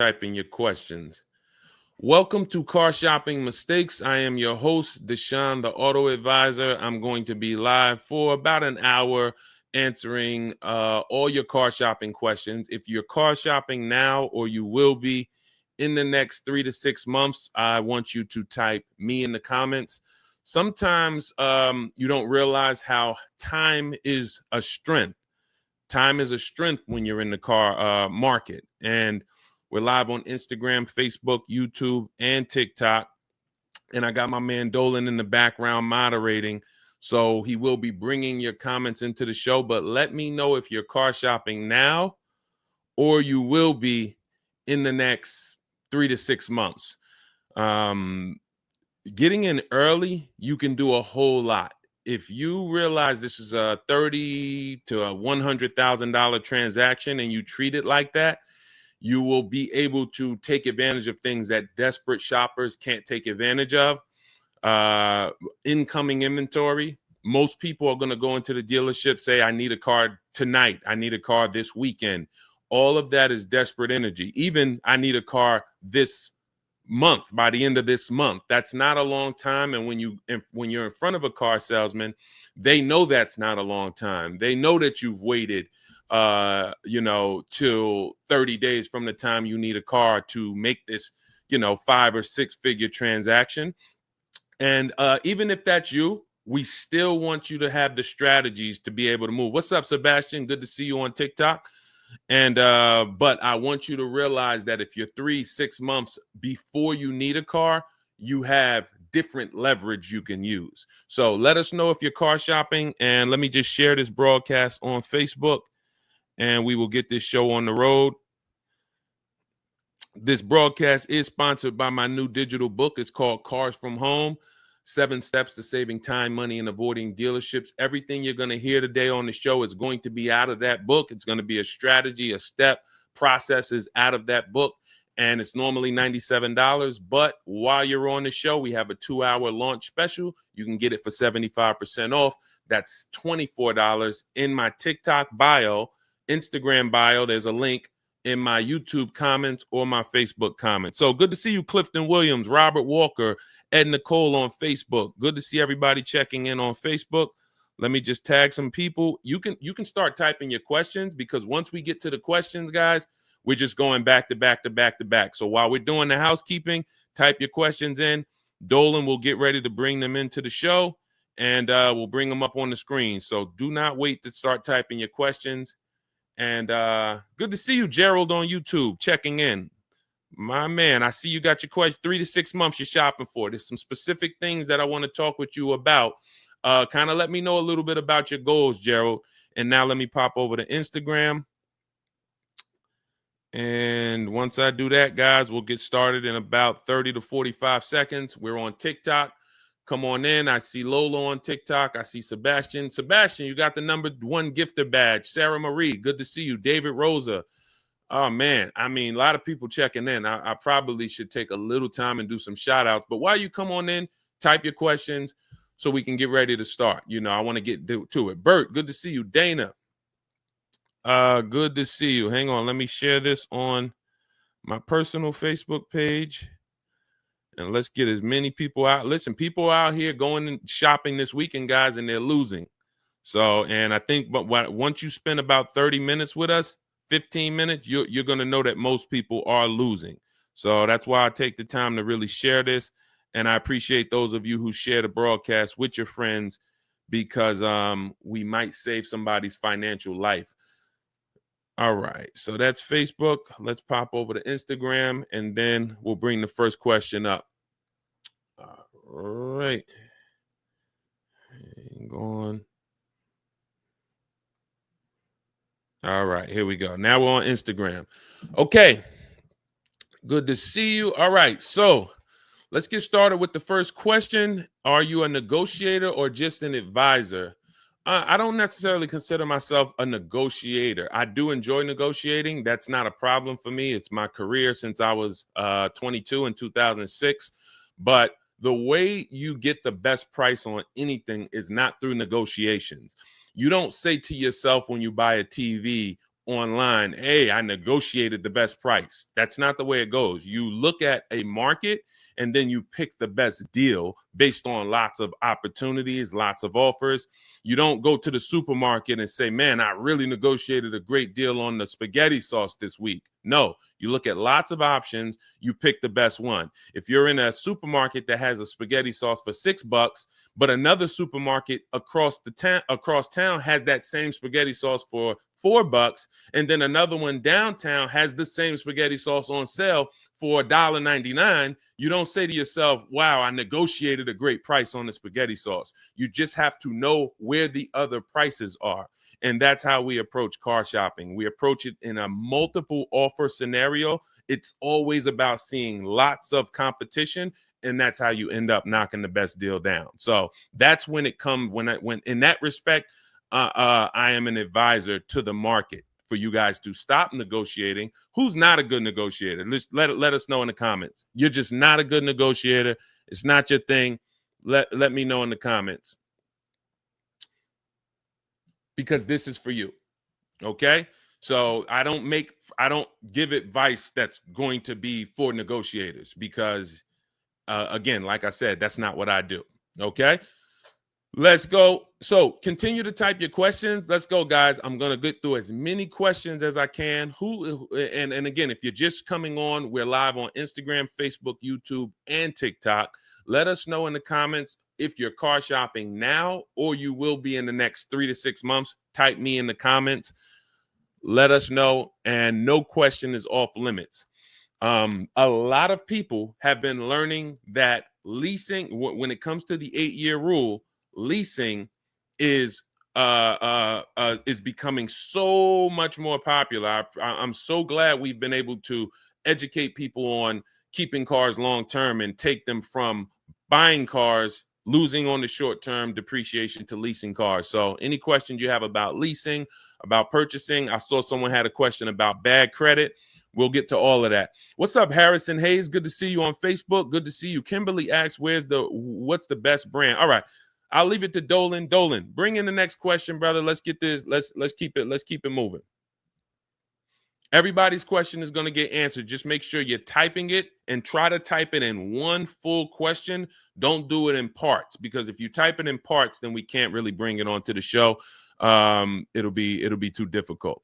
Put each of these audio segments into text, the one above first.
typing your questions. Welcome to Car Shopping Mistakes. I am your host, Deshone the Auto Advisor. I'm going to be live for about an hour answering all your car shopping questions. If you're car shopping now or you will be in the next 3 to 6 months, I want you to type me in the comments. Sometimes you don't realize how time is a strength. Time is a strength when you're in the car market. And we're live on Instagram, Facebook, YouTube, and TikTok. And I got my man Dolan in the background moderating. So he will be bringing your comments into the show. But let me know if you're car shopping now or you will be in the next 3 to 6 months. Getting in early, you can do a whole lot. If you realize this is a $30,000 to a $100,000 transaction and you treat it like that, you will be able to take advantage of things that desperate shoppers can't take advantage of. Incoming inventory. Most people are going to go into the dealership, say, I need a car tonight. I need a car this weekend. All of that is desperate energy. Even I need a car this month, by the end of this month. That's not a long time. And when you're in front of a car salesman, they know that's not a long time. They know that you've waited till 30 days from the time you need a car to make this, 5 or 6 figure transaction. And even if that's you, we still want you to have the strategies to be able to move. What's up, Sebastian? Good to see you on TikTok. And but I want you to realize that if you're 3-6 months before you need a car, you have different leverage you can use. So let us know if you're car shopping, and let me just share this broadcast on Facebook, and we will get this show on the road. This broadcast is sponsored by my new digital book. It's called Cars from Home: 7 Steps to Saving Time, Money, and Avoiding Dealerships. Everything you're going to hear today on the show is going to be out of that book. It's going to be a strategy, a step, processes out of that book. And it's normally $97. But while you're on the show, we have a 2-hour launch special. You can get it for 75% off. That's $24 in my TikTok bio, Instagram bio. There's a link in my YouTube comments or my Facebook comments. So good to see you, Clifton Williams, Robert Walker, Ed Nicole on Facebook. Good to see everybody checking in on Facebook. Let me just tag some people. You can start typing your questions, because once we get to the questions, guys, we're just going back to back to back to back. So while we're doing the housekeeping, type your questions in. Dolan will get ready to bring them into the show, and we'll bring them up on the screen. So do not wait to start typing your questions. And good to see you, Gerald, on YouTube, checking in. My man, I see you got your question. 3 to 6 months you're shopping for. There's some specific things that I want to talk with you about. Kind of let me know a little bit about your goals, Gerald. And now let me pop over to Instagram. And once I do that, guys, we'll get started in about 30 to 45 seconds. We're on TikTok. Come on in. I see Lola on TikTok. I see Sebastian. Sebastian, you got the #1 gifter badge. Sarah Marie, good to see you. David Rosa. Oh, man. I mean, a lot of people checking in. I probably should take a little time and do some shout outs. But while you come on in, type your questions so we can get ready to start. I want to get to it. Bert, good to see you. Dana, good to see you. Hang on. Let me share this on my personal Facebook page. And let's get as many people out. Listen, people out here going and shopping this weekend, guys, and they're losing. So, and I think once you spend about 30 minutes with us, 15 minutes, you're going to know that most people are losing. So that's why I take the time to really share this. And I appreciate those of you who share the broadcast with your friends, because we might save somebody's financial life. All right, so that's Facebook. Let's pop over to Instagram, and then we'll bring the first question up. All right. Hang on. All right, here we go. Now we're on Instagram. Okay, good to see you. All right, so let's get started with the first question. Are you a negotiator or just an advisor? I don't necessarily consider myself a negotiator. I do enjoy negotiating. That's not a problem for me. It's my career since I was 22 in 2006. But the way you get the best price on anything is not through negotiations. You don't say to yourself when you buy a TV online, hey, I negotiated the best price. That's not the way it goes. You look at a market and then you pick the best deal based on lots of opportunities, lots of offers. You don't go to the supermarket and say, man, I really negotiated a great deal on the spaghetti sauce this week. No, you look at lots of options, you pick the best one. If you're in a supermarket that has a spaghetti sauce for $6, but another supermarket across town has that same spaghetti sauce for $4, and then another one downtown has the same spaghetti sauce on sale for $1.99, you don't say to yourself, wow, I negotiated a great price on the spaghetti sauce. You just have to know where the other prices are. And that's how we approach car shopping. We approach it in a multiple offer scenario. It's always about seeing lots of competition, and that's how you end up knocking the best deal down. So that's when it comes, when in that respect, I am an advisor to the market for you guys to stop negotiating. Who's not a good negotiator? Let us know in the comments. You're just not a good negotiator. It's not your thing. Let me know in the comments, because this is for you. Okay? So I don't give advice that's going to be for negotiators, because again, like I said, that's not what I do. Okay? Let's go. So continue to type your questions. Let's go, guys. I'm going to get through as many questions as I can. And again, if you're just coming on, we're live on Instagram, Facebook, YouTube, and TikTok. Let us know in the comments if you're car shopping now or you will be in the next 3 to 6 months. Type me in the comments. Let us know. And no question is off limits. A lot of people have been learning that leasing, when it comes to the 8-year rule, leasing is becoming so much more popular. I'm so glad we've been able to educate people on keeping cars long term and take them from buying cars, losing on the short term depreciation, to leasing cars. So any questions you have about leasing, about purchasing, I saw someone had a question about bad credit. We'll get to all of that. What's up, Harrison Hayes? Good to see you on Facebook. Good to see you. Kimberly asks, what's the best brand? All right. I'll leave it to Dolan. Dolan, bring in the next question, brother. Let's get this. Let's keep it moving. Everybody's question is going to get answered. Just make sure you're typing it and try to type it in one full question. Don't do it in parts, because if you type it in parts, then we can't really bring it onto the show. It'll be too difficult.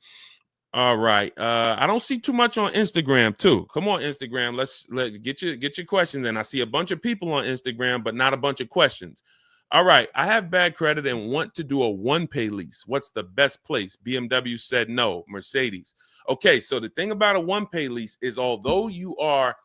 All right. I don't see too much on Instagram too. Come on, Instagram. Let's get your questions in. I see a bunch of people on Instagram, but not a bunch of questions. All right. I have bad credit and want to do a one-pay lease. What's the best place? BMW said no. Mercedes. Okay. So the thing about a one-pay lease is, although you are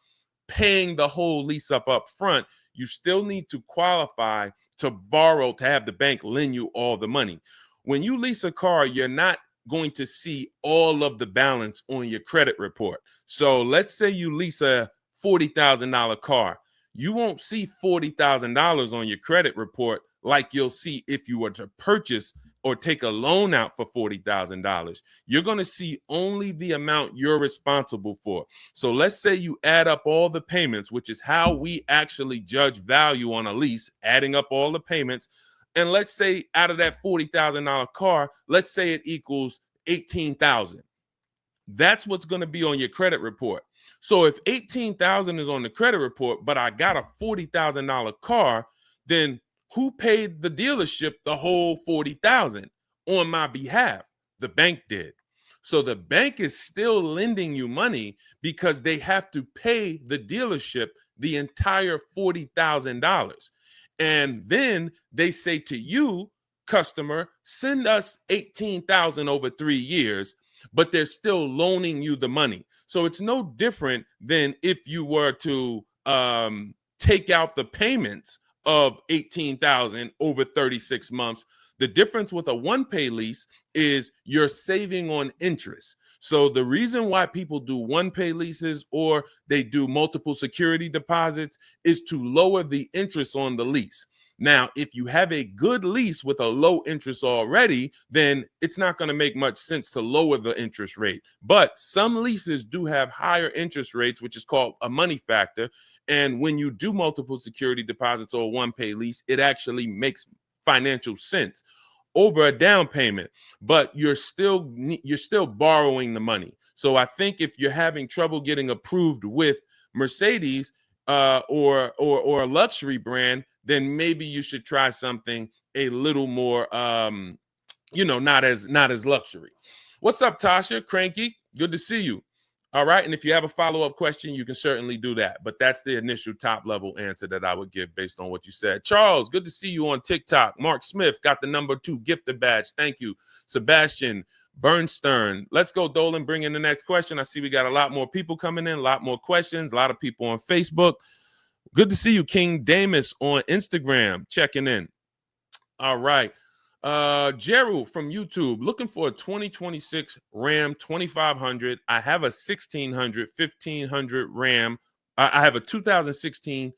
paying the whole lease up front, you still need to qualify to borrow, to have the bank lend you all the money. When you lease a car, you're not going to see all of the balance on your credit report. So let's say you lease a $40,000 car. You won't see $40,000 on your credit report like you'll see if you were to purchase or take a loan out for $40,000. You're going to see only the amount you're responsible for. So let's say you add up all the payments, which is how we actually judge value on a lease, adding up all the payments. And let's say out of that $40,000 car, let's say it equals $18,000. That's what's going to be on your credit report. So if $18,000 is on the credit report, but I got a $40,000 car, then who paid the dealership the whole $40,000 on my behalf? The bank did. So the bank is still lending you money because they have to pay the dealership the entire $40,000. And then they say to you, customer, send us $18,000 over 3 years, but they're still loaning you the money. So it's no different than if you were to take out the payments of $18,000 over 36 months. The difference with a one-pay lease is you're saving on interest. So the reason why people do one-pay leases or they do multiple security deposits is to lower the interest on the lease. Now, if you have a good lease with a low interest already, then it's not going to make much sense to lower the interest rate. But some leases do have higher interest rates, which is called a money factor. And when you do multiple security deposits or one-pay lease, it actually makes financial sense. over a down payment, but you're still borrowing the money. So I think if you're having trouble getting approved with Mercedes or a luxury brand, then maybe you should try something a little more not as luxury. What's up, Tasha? Cranky, good to see you. All right, and if you have a follow-up question, you can certainly do that. But that's the initial top-level answer that I would give based on what you said. Charles, good to see you on TikTok. Mark Smith got the #2 gifted badge. Thank you. Sebastian Bernstern. Let's go, Dolan. Bring in the next question. I see we got a lot more people coming in, a lot more questions, a lot of people on Facebook. Good to see you, King Damus, on Instagram, checking in. All right. Gerald from YouTube, looking for a 2026 Ram 2500. I have a 1600 1500 Ram. I have a 2016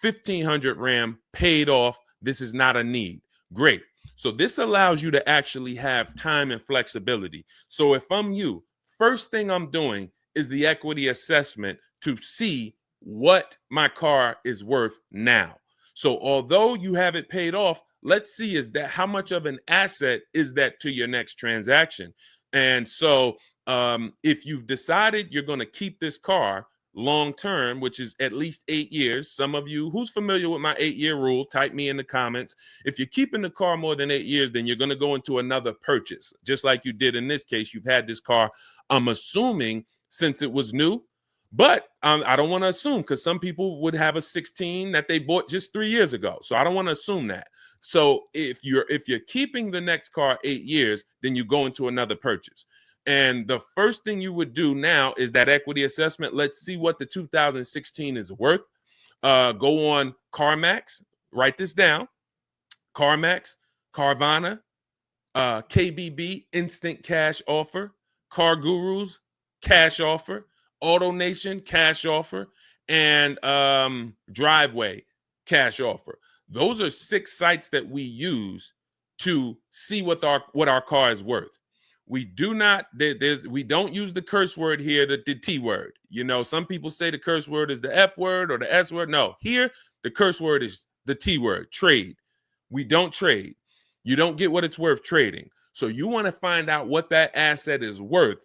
1500 Ram paid off. This is not a need. Great. So this allows you to actually have time and flexibility. So if I'm you, first thing I'm doing is the equity assessment to see what my car is worth now. So although you have it paid off, let's see is that how much of an asset is that to your next transaction. And so if you've decided you're going to keep this car long term, which is at least 8 years, some of you who's familiar with my 8-year rule, type me in the comments. If you're keeping the car more than 8 years, then you're going to go into another purchase, just like you did in this case. You've had this car, I'm assuming, since it was new. But I don't want to assume, because some people would have a 16 that they bought just 3 years ago. So I don't want to assume that. So if you're keeping the next car 8 years, then you go into another purchase. And the first thing you would do now is that equity assessment. Let's see what the 2016 is worth. Go on CarMax. Write this down. CarMax, Carvana, KBB, Instant Cash Offer, Car Gurus, Cash Offer, Auto Nation, Cash Offer, and Driveway, Cash Offer. Those are 6 sites that we use to see what our car is worth. We do not we don't use the curse word here, the T word. You know, some people say the curse word is the F word or the S word. No, here the curse word is the T word, trade. We don't trade. You don't get what it's worth trading. So you want to find out what that asset is worth.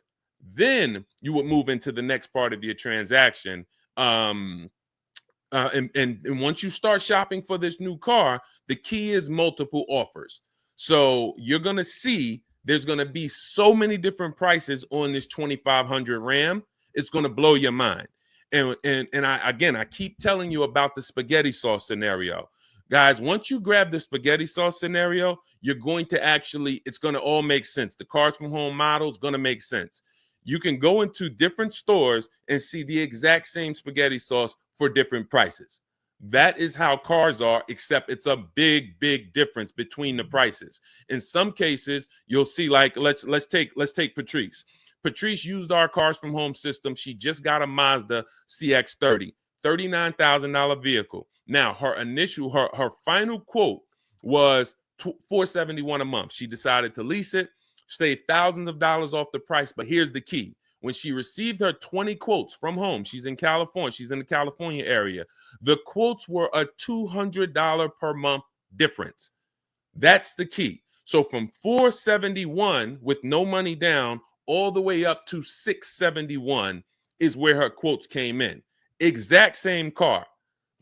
Then you would move into the next part of your transaction. And once you start shopping for this new car, the key is multiple offers. So you're going to see there's going to be so many different prices on this 2500 Ram. It's going to blow your mind. And I keep telling you about the spaghetti sauce scenario. Guys, once you grab the spaghetti sauce scenario, you're going to it's going to all make sense. The Cars from Home model is going to make sense. You can go into different stores and see the exact same spaghetti sauce for different prices. That is how cars are, except it's a big, big difference between the prices. In some cases, you'll see, like, let's take Patrice. Patrice used our Cars from Home system. She just got a Mazda CX-30, $39,000 vehicle. Now, her final quote was $471 a month. She decided to lease it, save thousands of dollars off the price. But here's the key. When she received her 20 quotes from home, she's in California. She's in the California area. The quotes were a $200 per month difference. That's the key. So from $471 with no money down all the way up to $671 is where her quotes came in. Exact same car.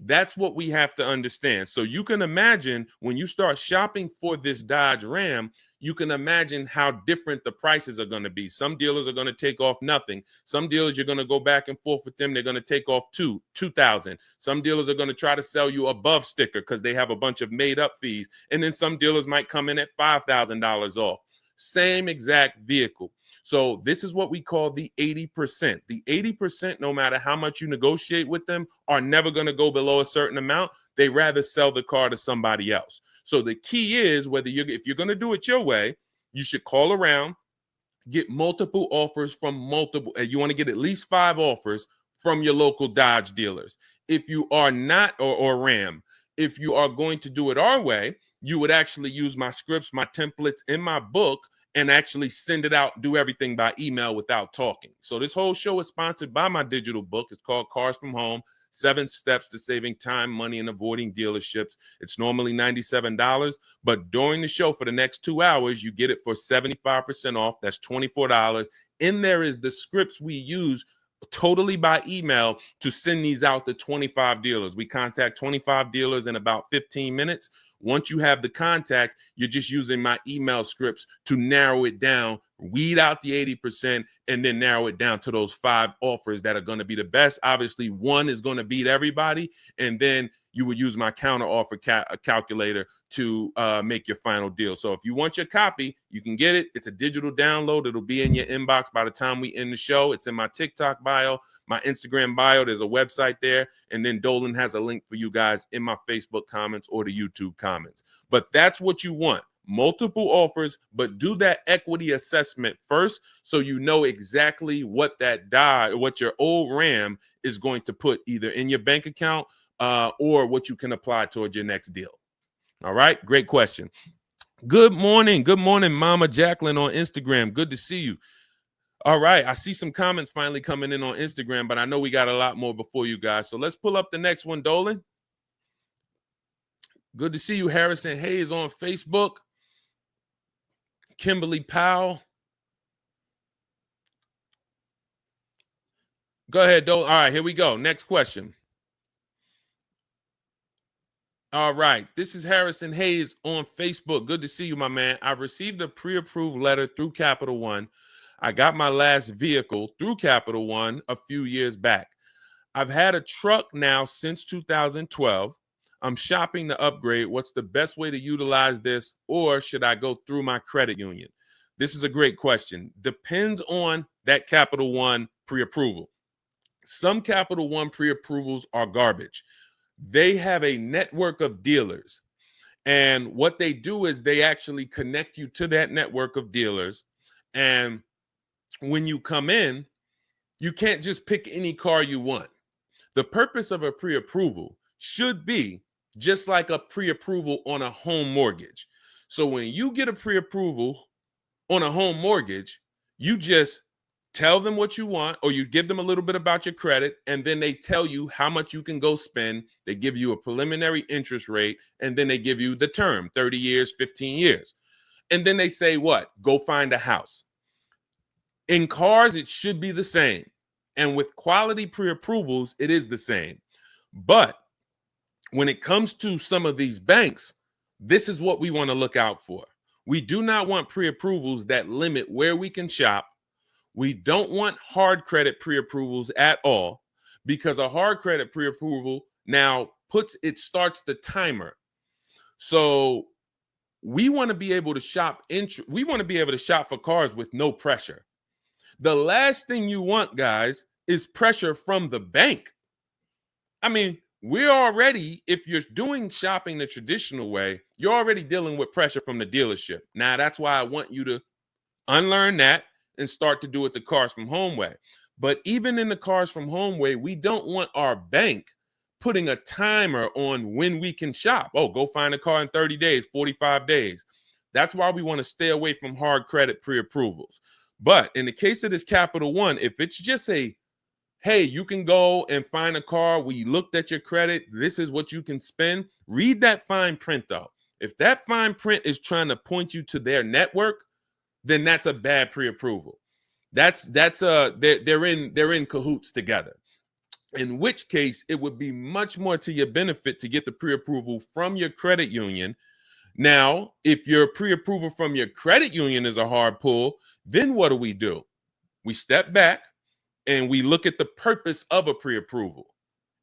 That's what we have to understand. So you can imagine when you start shopping for this Dodge Ram, you can imagine how different the prices are going to be. Some dealers are going to take off nothing. Some dealers, you're going to go back and forth with them. They're going to take off $2,000. Some dealers are going to try to sell you above sticker because they have a bunch of made up fees. And then some dealers might come in at $5,000 off. Same exact vehicle. So this is what we call the 80%. The 80%, no matter how much you negotiate with them, are never going to go below a certain amount. They rather sell the car to somebody else. So the key is if you're going to do it your way, you should call around, get multiple offers from you want to get at least 5 offers from your local Dodge dealers. If you are not, or Ram, if you are going to do it our way, you would actually use my scripts, my templates in my book, and actually send it out, do everything by email without talking. So this whole show is sponsored by my digital book. It's called Cars from Home, 7 Steps to Saving Time, Money, and Avoiding Dealerships. It's normally $97, but during the show for the next 2 hours, you get it for 75% off. That's $24. In there is the scripts we use totally by email to send these out to 25 dealers. We contact 25 dealers in about 15 minutes. Once you have the contact, you're just using my email scripts to narrow it down, weed out the 80%, and then narrow it down to those 5 offers that are going to be the best. Obviously, one is going to beat everybody, and then you would use my counter offer calculator to make your final deal. So if you want your copy, you can get it. It's a digital download. It'll be in your inbox by the time we end the show. It's in my TikTok bio, my Instagram bio. There's a website there. And then Dolan has a link for you guys in my Facebook comments or the YouTube comments. But that's what you want. Multiple offers, but do that equity assessment first so you know exactly what that what your old RAM is going to put either in your bank account or what you can apply towards your next deal. All right, great question. Good morning, Mama Jacqueline on Instagram. Good to see you. All right, I see some comments finally coming in on Instagram, but I know we got a lot more before you guys. So let's pull up the next one, Dolan. Good to see you, Harrison Hayes on Facebook. Kimberly Powell. Go ahead, Dolan. All right, here we go. Next question. All right, this is Harrison Hayes on Facebook. Good to see you, my man. I've received a pre-approved letter through Capital One. I got my last vehicle through Capital One a few years back. I've had a truck now since 2012. I'm shopping to upgrade. What's the best way to utilize this, or should I go through my credit union? This is a great question. Depends on that Capital One pre-approval. Some Capital One pre-approvals are garbage. They have a network of dealers, and what they do is they actually connect you to that network of dealers, and when you come in, you can't just pick any car you want. The purpose of a pre-approval should be just like a pre-approval on a home mortgage. So when you get a pre-approval on a home mortgage, you just tell them what you want, or you give them a little bit about your credit, and then they tell you how much you can go spend. They give you a preliminary interest rate, and then they give you the term, 30 years, 15 years. And then they say what? Go find a house. In cars, it should be the same. And with quality pre-approvals, it is the same. But when it comes to some of these banks, this is what we want to look out for. We do not want pre-approvals that limit where we can shop. We don't want hard credit pre-approvals at all, because a hard credit pre-approval now starts the timer. So we want to be able to shop. We want to be able to shop for cars with no pressure. The last thing you want, guys, is pressure from the bank. I mean, we're already, if you're doing shopping the traditional way, you're already dealing with pressure from the dealership. Now, that's why I want you to unlearn that and start to do it the Cars from Home way. But even in the Cars from Home way, we don't want our bank putting a timer on when we can shop. Oh, go find a car in 30 days, 45 days. That's why we want to stay away from hard credit pre-approvals. But in the case of this Capital One, if it's just a, hey, you can go and find a car, we looked at your credit, this is what you can spend, read that fine print though. If that fine print is trying to point you to their network, then that's a bad pre-approval. They're in cahoots together. In which case, it would be much more to your benefit to get the pre-approval from your credit union. Now, if your pre-approval from your credit union is a hard pull, then what do? We step back and we look at the purpose of a pre-approval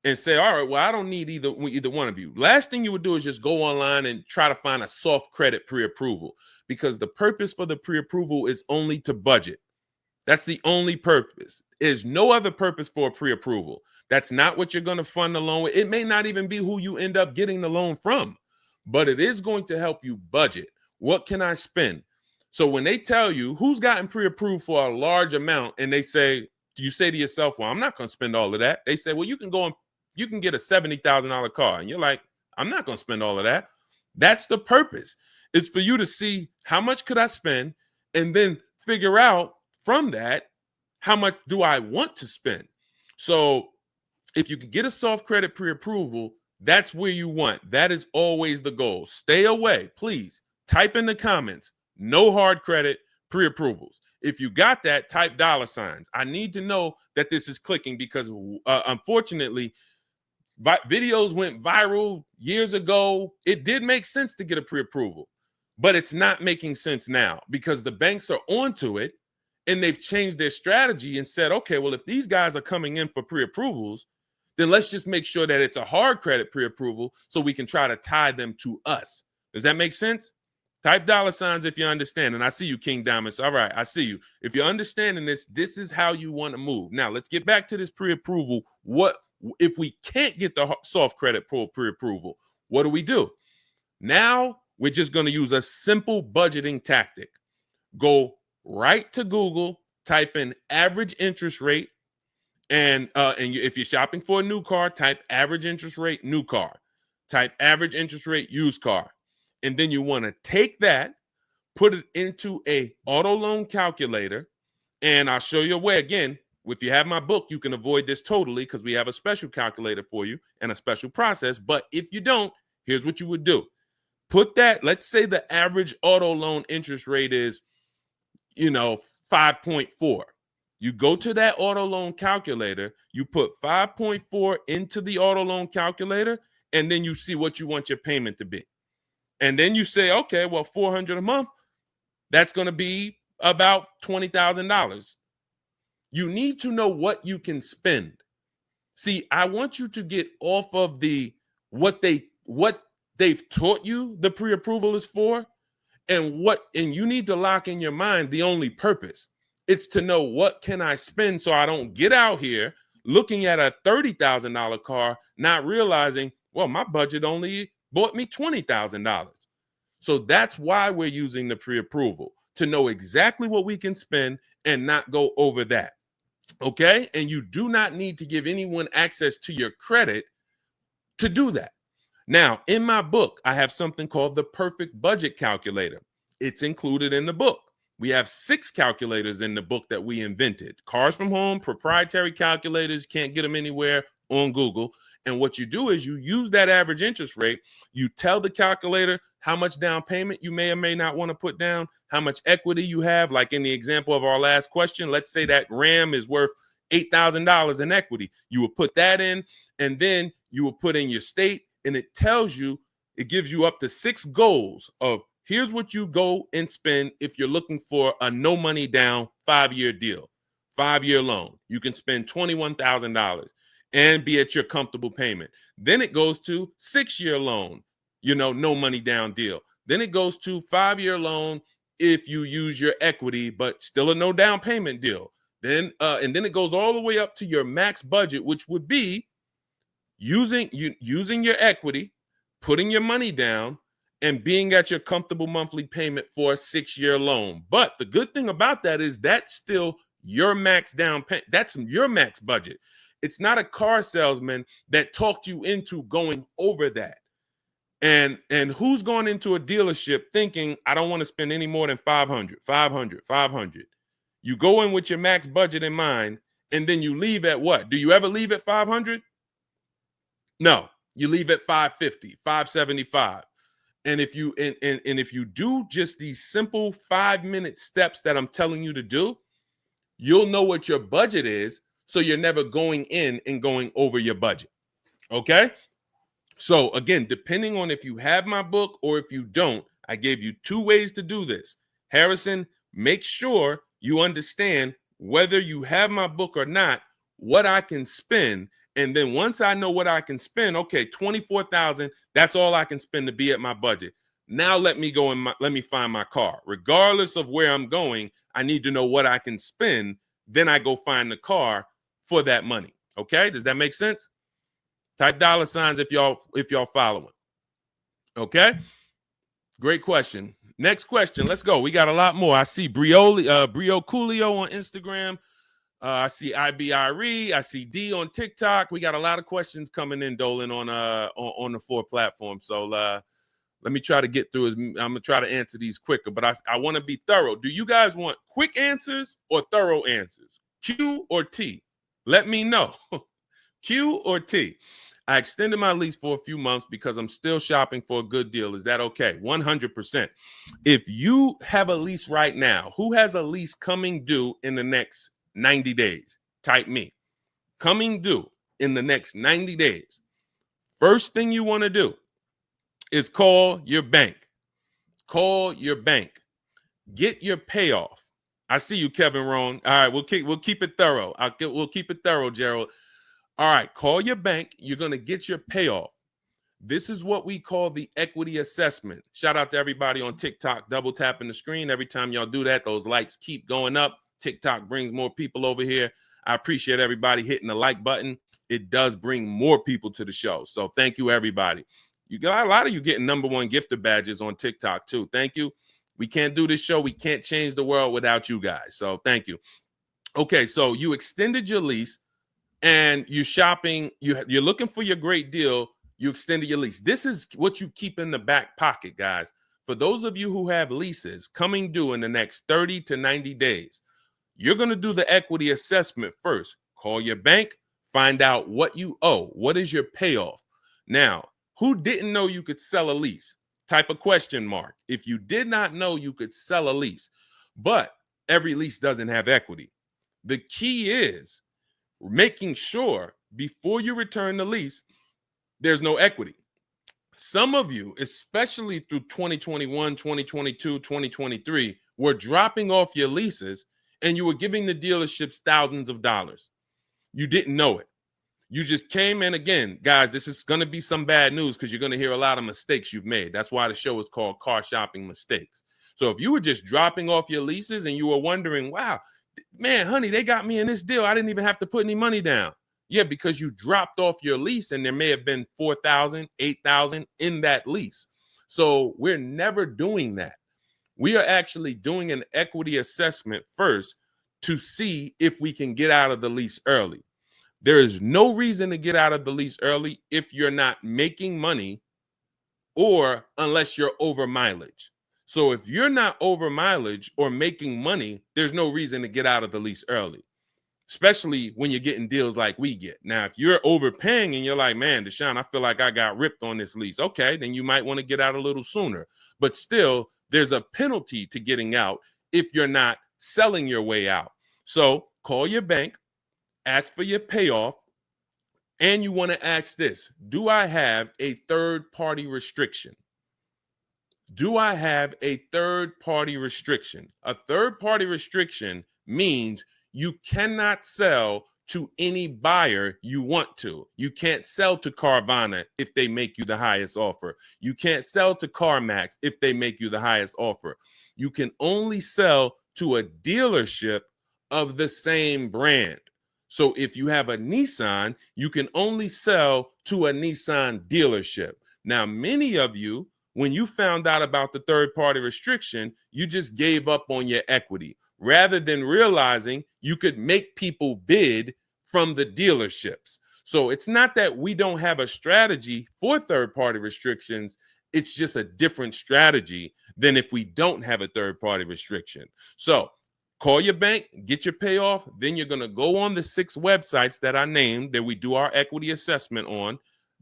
and say, all right, well, I don't need either one of you. Last thing you would do is just go online and try to find a soft credit pre-approval, because the purpose for the pre-approval is only to budget. That's the only purpose. There's no other purpose for a pre-approval. That's not what you're going to fund the loan with. It may not even be who you end up getting the loan from, but it is going to help you budget. What can I spend? So when they tell you who's gotten pre-approved for a large amount, and they say, you say to yourself, well, I'm not going to spend all of that. They say, well, you can get a $70,000 car. And you're like, I'm not going to spend all of that. That's the purpose. It's for you to see how much could I spend, and then figure out from that, how much do I want to spend? So if you can get a soft credit pre-approval, that's where you want. That is always the goal. Stay away, please. Type in the comments, no hard credit pre-approvals. If you got that, type $signs. I need to know that this is clicking because unfortunately, videos went viral years ago. It did make sense to get a pre-approval, but it's not making sense now because the banks are onto it and they've changed their strategy and said, okay, well, if these guys are coming in for pre-approvals, then let's just make sure that it's a hard credit pre-approval so we can try to tie them to us. Does that make sense? Type $signs if you understand. And I see you, King Diamonds. All right, I see you. If you're understanding this, this is how you want to move. Now, let's get back to this pre-approval. What if we can't get the soft credit pre-approval? What do? Now, we're just going to use a simple budgeting tactic. Go right to Google, type in average interest rate, and if you're shopping for a new car, type average interest rate, new car. Type average interest rate, used car. And then you want to take that, put it into a auto loan calculator, and I'll show you a way. Again, if you have my book, you can avoid this totally because we have a special calculator for you and a special process. But if you don't, here's what you would do. Put that, let's say the average auto loan interest rate is, 5.4. You go to that auto loan calculator, you put 5.4 into the auto loan calculator, and then you see what you want your payment to be. And then you say, okay, well, $400 a month, that's going to be about $20,000. You need to know what you can spend. See, I want you to get off of what they've taught you the pre-approval is for, and you need to lock in your mind the only purpose. It's to know what can I spend so I don't get out here looking at a $30,000 car, not realizing, well, my budget only bought me $20,000. So that's why we're using the pre-approval, to know exactly what we can spend and not go over that. Okay? And you do not need to give anyone access to your credit to do that. Now, in my book, I have something called the perfect budget calculator. It's included in the book. We have 6 calculators in the book that we invented. Cars from Home, proprietary calculators, can't get them anywhere on Google. And what you do is you use that average interest rate. You tell the calculator how much down payment you may or may not want to put down, how much equity you have. Like in the example of our last question, let's say that Ram is worth $8,000 in equity. You will put that in, and then you will put in your state, and it tells you, it gives you up to 6 goals of here's what you go and spend if you're looking for a no money down 5-year deal, 5-year loan. You can spend $21,000 and be at your comfortable payment. Then it goes to 6-year loan, no money down deal. Then it goes to 5-year loan if you use your equity, but still a no down payment deal. Then and then it goes all the way up to your max budget, which would be using your equity, putting your money down, and being at your comfortable monthly payment for a 6-year loan. But the good thing about that is that's still your max down payment. That's your max budget. It's not a car salesman that talked you into going over that. And who's going into a dealership thinking, I don't want to spend any more than 500. You go in with your max budget in mind, and then you leave at what? Do you ever leave at 500? No, you leave at 550, 575. And if you if you do just these simple 5-minute steps that I'm telling you to do, you'll know what your budget is, so you're never going in and going over your budget. Okay? So again, depending on if you have my book or if you don't, I gave you 2 ways to do this. Harrison, make sure you understand whether you have my book or not, what I can spend. And then once I know what I can spend, okay, $24,000, that's all I can spend to be at my budget. Now let me go and let me find my car. Regardless of where I'm going, I need to know what I can spend. Then I go find the car for that money. Okay, does that make sense? Type $signs if y'all following. Okay, great question. Next question. Let's go. We got a lot more. I see Brio Coolio on Instagram. I see IBIRE. I see D on TikTok. We got a lot of questions coming in, Dolan, on the 4 platforms. So Let me try to get through. I'm going to try to answer these quicker, but I want to be thorough. Do you guys want quick answers or thorough answers? Q or T? Let me know. Q or T? I extended my lease for a few months because I'm still shopping for a good deal. Is that okay? 100%. If you have a lease right now, who has a lease coming due in the next 90 days? Type me. Coming due in the next 90 days. First thing you want to do is call your bank. Call your bank. Get your payoff. I see you, Kevin Rohn. All right, we'll keep it thorough. We'll keep it thorough, Gerald. All right, call your bank. You're going to get your payoff. This is what we call the equity assessment. Shout out to everybody on TikTok, double tapping the screen. Every time y'all do that, those likes keep going up. TikTok brings more people over here. I appreciate everybody hitting the like button. It does bring more people to the show. So thank you, everybody. You got a lot of you getting #1 gifter badges on TikTok too. Thank you. We can't do this show. We can't change the world without you guys. So thank you. Okay, so you extended your lease and you're shopping. You're looking for your great deal. You extended your lease. This is what you keep in the back pocket, guys. For those of you who have leases coming due in the next 30 to 90 days, you're going to do the equity assessment first. Call your bank, find out what you owe. What is your payoff? Now, who didn't know you could sell a lease? Type a question mark. If you did not know you could sell a lease, but every lease doesn't have equity. The key is making sure before you return the lease, there's no equity. Some of you, especially through 2021, 2022, 2023, were dropping off your leases and you were giving the dealerships thousands of dollars. You didn't know it. You just came in. Again, guys, this is going to be some bad news because you're going to hear a lot of mistakes you've made. That's why the show is called Car Shopping Mistakes. So if you were just dropping off your leases and you were wondering, wow, man, honey, they got me in this deal. I didn't even have to put any money down. Yeah, because you dropped off your lease and there may have been $4,000, $8,000 in that lease. So we're never doing that. We are actually doing an equity assessment first to see if we can get out of the lease early. There is no reason to get out of the lease early if you're not making money or unless you're over mileage. So if you're not over mileage or making money, there's no reason to get out of the lease early, especially when you're getting deals like we get. Now, if you're overpaying and you're like, man, Deshone, I feel like I got ripped on this lease. Okay, then you might want to get out a little sooner. But still, there's a penalty to getting out if you're not selling your way out. So call your bank, ask for your payoff, and you want to ask this: do I have a third-party restriction? Do I have a third-party restriction? A third-party restriction means you cannot sell to any buyer you want to. You can't sell to Carvana if they make you the highest offer. You can't sell to CarMax if they make you the highest offer. You can only sell to a dealership of the same brand. So if you have a Nissan, you can only sell to a Nissan dealership. Now, many of you, when you found out about the third-party restriction, you just gave up on your equity rather than realizing you could make people bid from the dealerships. So it's not that we don't have a strategy for third-party restrictions. It's just a different strategy than if we don't have a third-party restriction. So call your bank, get your payoff. Then you're going to go on the 6 websites that I named that we do our equity assessment on.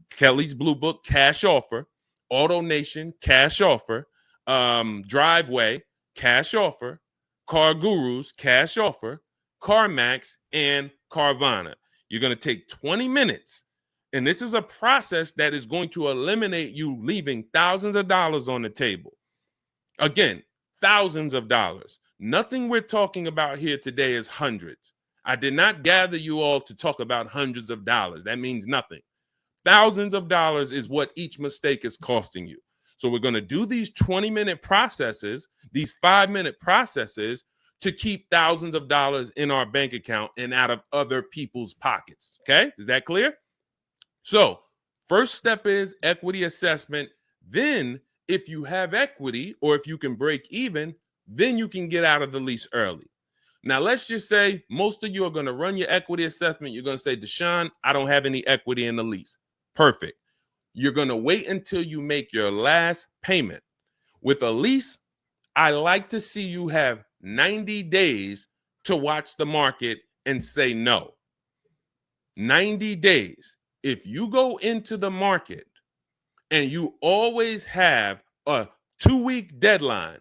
Kelly's Blue Book, Cash Offer. Auto Nation, Cash Offer. Driveway, Cash Offer. Car Gurus, Cash Offer. CarMax, and Carvana. You're going to take 20 minutes. And this is a process that is going to eliminate you leaving thousands of dollars on the table. Again, thousands of dollars. Nothing we're talking about here today is hundreds. I did not gather you all to talk about hundreds of dollars. That means nothing. Thousands of dollars is what each mistake is costing you. So we're going to do these 20-minute processes, these 5-minute processes to keep thousands of dollars in our bank account and out of other people's pockets. Okay? Is that clear? So first step is equity assessment. Then if you have equity or if you can break even, then you can get out of the lease early. Now, let's just say most of you are going to run your equity assessment. You're going to say, Deshone, I don't have any equity in the lease. Perfect. You're going to wait until you make your last payment. With a lease, I like to see you have 90 days to watch the market and say no. 90 days. If you go into the market and you always have a 2-week deadline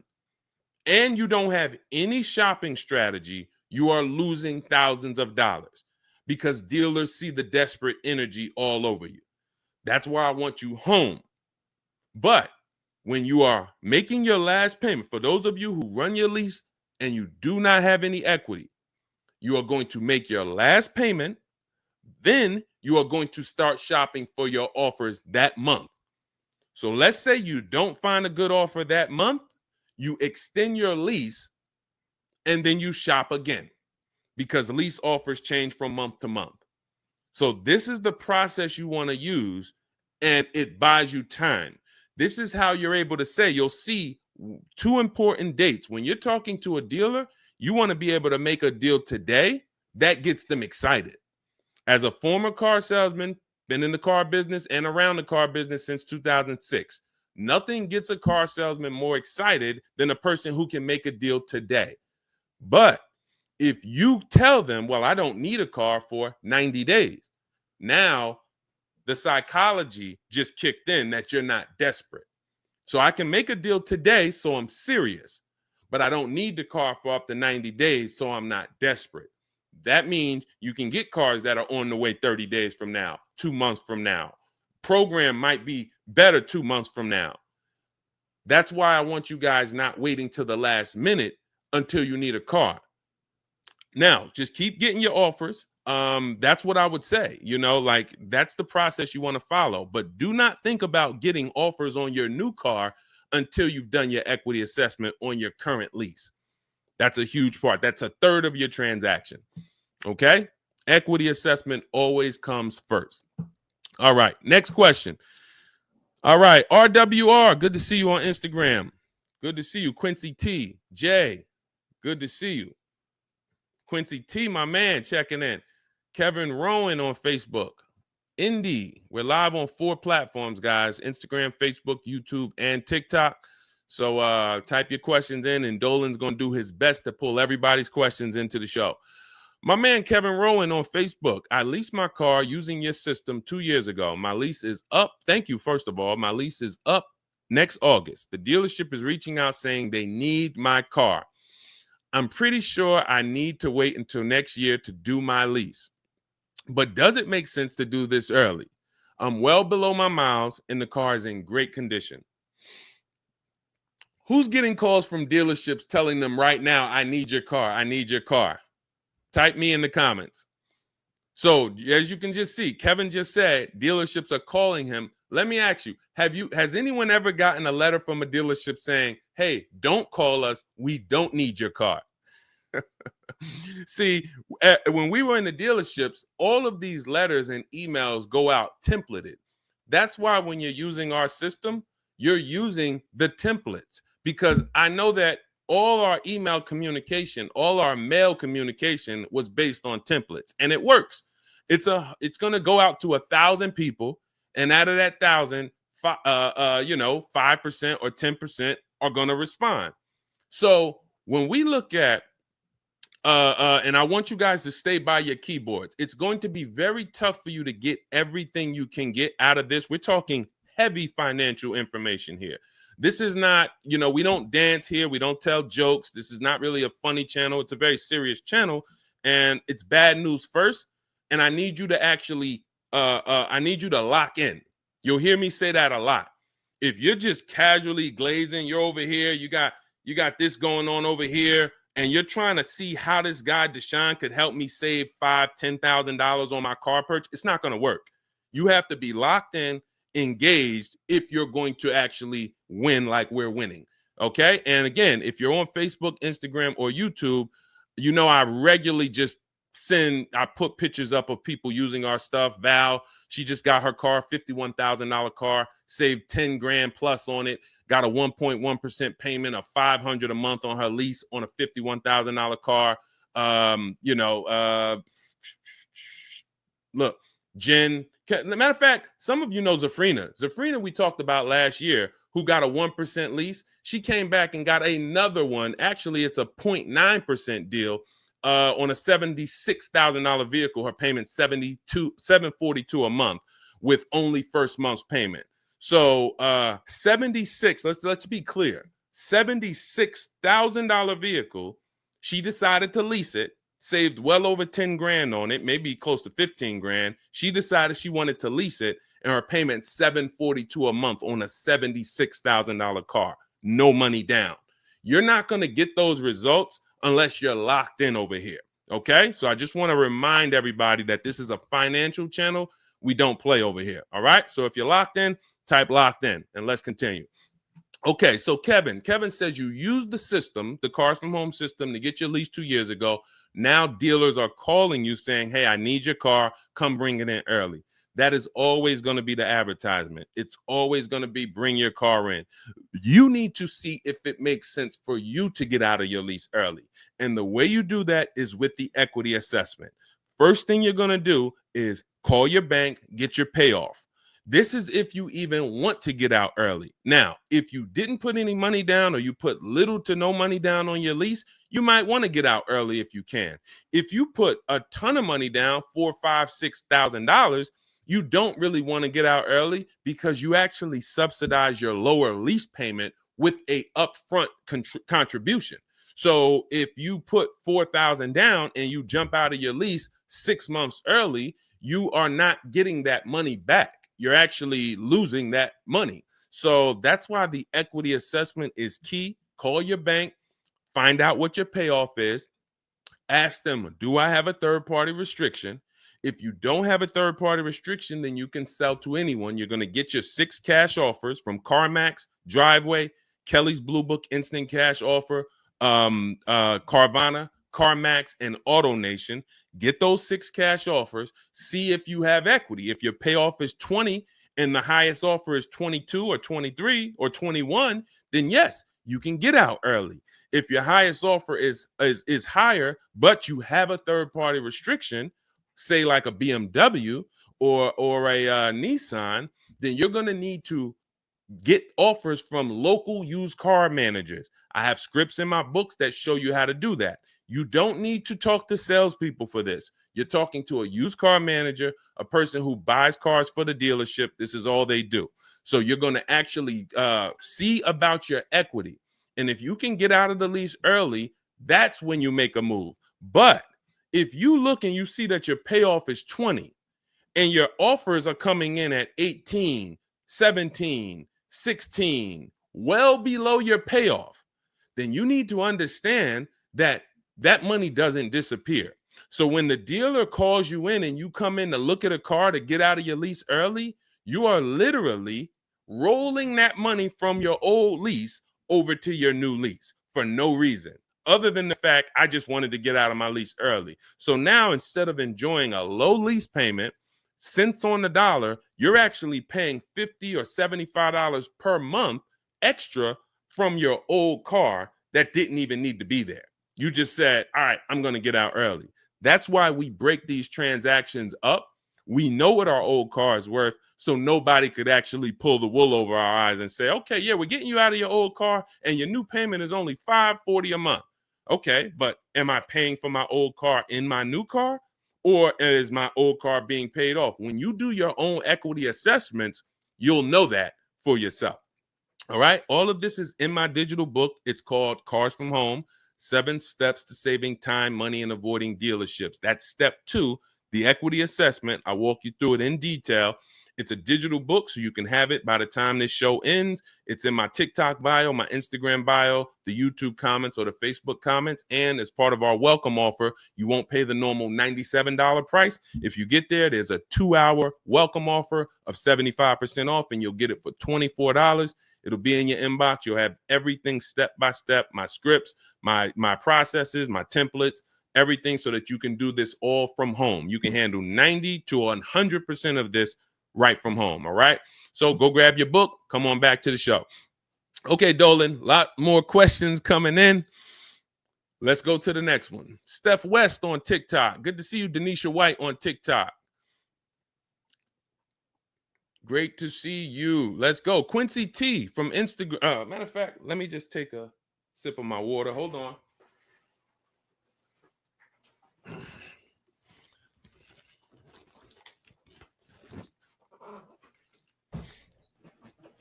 and you don't have any shopping strategy, you are losing thousands of dollars because dealers see the desperate energy all over you. That's why I want you home. But when you are making your last payment, for those of you who run your lease and you do not have any equity, you are going to make your last payment. Then you are going to start shopping for your offers that month. So let's say you don't find a good offer that month, you extend your lease and then you shop again because lease offers change from month to month. So this is the process you want to use, and it buys you time. This is how you're able to say, you'll see 2 important dates. When you're talking to a dealer, you want to be able to make a deal today that gets them excited. As a former car salesman, been in the car business and around the car business since 2006. Nothing gets a car salesman more excited than a person who can make a deal today. But if you tell them, well, I don't need a car for 90 days, now the psychology just kicked in that you're not desperate. So I can make a deal today, so I'm serious, but I don't need the car for up to 90 days, so I'm not desperate. That means you can get cars that are on the way 30 days from now, 2 months from now. Program might be better 2 months from now. That's why I want you guys not waiting till the last minute until you need a car. Now, just keep getting your offers. That's what I would say. Like that's the process you want to follow. But do not think about getting offers on your new car until you've done your equity assessment on your current lease. That's a huge part. That's a third of your transaction. Okay? Equity assessment always comes first. All right. Next question. All right. RWR, good to see you on Instagram. Good to see you. Quincy T. Jay, good to see you. Quincy T, my man, checking in. Kevin Rowan on Facebook. Indy, we're live on 4 platforms, guys. Instagram, Facebook, YouTube, and TikTok. So type your questions in, and Dolan's going to do his best to pull everybody's questions into the show. My man, Kevin Rowan on Facebook. I leased my car using your system 2 years ago. My lease is up. Thank you, first of all. My lease is up next August. The dealership is reaching out saying they need my car. I'm pretty sure I need to wait until next year to do my lease. But does it make sense to do this early? I'm well below my miles and the car is in great condition. Who's getting calls from dealerships telling them right now, I need your car, I need your car? Type me in the comments. So as you can just see, Kevin just said dealerships are calling him. Let me ask you, has anyone ever gotten a letter from a dealership saying, hey, don't call us, we don't need your car? See, when we were in the dealerships, all of these letters and emails go out templated. That's why when you're using our system, you're using the templates, because I know that all our email communication, all our mail communication was based on templates, and it works. It's going to go out to 1,000 people, and out of that 1,000, 5% or 10% are going to respond. So when we look at and I want you guys to stay by your keyboards. It's going to be very tough for you to get everything you can get out of this. We're talking heavy financial information here. This is not, we don't dance here. We don't tell jokes. This is not really a funny channel. It's a very serious channel, and it's bad news first. And I need you to actually, I need you to lock in. You'll hear me say that a lot. If you're just casually glazing, you're over here, you got this going on over here, and you're trying to see how this guy Deshone could help me save $5,000-$10,000 on my car purchase, it's not going to work. You have to be locked in, engaged, if you're going to actually win like we're winning. Okay. And again, if you're on Facebook, Instagram, or YouTube, I regularly just I put pictures up of people using our stuff. Val, she just got her car, $51,000 car, saved 10 grand plus on it, got a 1.1% payment of $500 a month on her lease on a $51,000 car. Look, Jen. Matter of fact, some of you know Zafrina. Zafrina, we talked about last year, who got a 1% lease. She came back and got another one. Actually, it's a 0.9% deal on a $76,000 vehicle. Her payment $742 a month with only first month's payment. So 76. Let's be clear. $76,000 vehicle. She decided to lease it. Saved well over 10 grand on it, maybe close to 15 grand. She decided she wanted to lease it, and her payment $742 a month on a $76,000 car. No money down. You're not going to get those results unless you're locked in over here. Okay, so I just want to remind everybody that this is a financial channel. We don't play over here. All right, so if you're locked in, type locked in, and let's continue. Okay, so Kevin says you used the system, the Cars from Home system, to get your lease 2 years ago. Now dealers are calling you saying, hey, I need your car. Come bring it in early. That is always going to be the advertisement. It's always going to be bring your car in. You need to see if it makes sense for you to get out of your lease early. And the way you do that is with the equity assessment. First thing you're going to do is call your bank, get your payoff. This is if you even want to get out early. Now, if you didn't put any money down or you put little to no money down on your lease, you might want to get out early if you can. If you put a ton of money down, $4,000, $5,000, $6,000, you don't really want to get out early because you actually subsidize your lower lease payment with a upfront contribution. So if you put $4,000 down and you jump out of your lease 6 months early, you are not getting that money back. You're actually losing that money. So that's why the equity assessment is key. Call your bank, find out what your payoff is. Ask them, do I have a third-party restriction? If you don't have a third-party restriction, then you can sell to anyone. You're going to get your 6 cash offers from CarMax, Driveway, Kelly's Blue Book Instant Cash Offer, Carvana, CarMax, and AutoNation. Get those 6 cash offers. See if you have equity. If your payoff is 20 and the highest offer is 22 or 23 or 21, then yes, you can get out early. If your highest offer is higher, but you have a third-party restriction, say like a BMW or a Nissan, then you're going to need to get offers from local used car managers. I have scripts in my books that show you how to do that. You don't need to talk to salespeople for this. You're talking to a used car manager, a person who buys cars for the dealership. This is all they do. So you're going to actually see about your equity. And if you can get out of the lease early, that's when you make a move. But if you look and you see that your payoff is 20 and your offers are coming in at 18, 17, 16, well below your payoff, then you need to understand that that money doesn't disappear. So when the dealer calls you in and you come in to look at a car to get out of your lease early, you are literally rolling that money from your old lease over to your new lease for no reason other than the fact I just wanted to get out of my lease early. So now instead of enjoying a low lease payment, cents on the dollar, you're actually paying $50 or $75 per month extra from your old car that didn't even need to be there. You just said, all right, I'm going to get out early. That's why we break these transactions up. We know what our old car is worth, so nobody could actually pull the wool over our eyes and say, okay, yeah, we're getting you out of your old car and your new payment is only $540 a month. Okay, but am I paying for my old car in my new car? Or is my old car being paid off? When you do your own equity assessments, you'll know that for yourself. All right. All of this is in my digital book. It's called Cars from Home, 7 Steps to Saving Time, Money, and Avoiding Dealerships. That's step 2, the equity assessment. I walk you through it in detail. It's a digital book, so you can have it by the time this show ends. It's in my TikTok bio, my Instagram bio, the YouTube comments, or the Facebook comments. And as part of our welcome offer, you won't pay the normal $97 price. If you get there, there's a 2-hour welcome offer of 75% off, and you'll get it for $24. It'll be in your inbox. You'll have everything step by step, my scripts, my processes, my templates, everything, so that you can do this all from home. You can handle 90 to 100% of this right from home. All right. So go grab your book. Come on back to the show. Okay, Dolan, a lot more questions coming in. Let's go to the next one. Steph West on TikTok. Good to see you, Denisha White on TikTok. Great to see you. Let's go. Quincy T from Instagram. Matter of fact, let me just take a sip of my water. Hold on.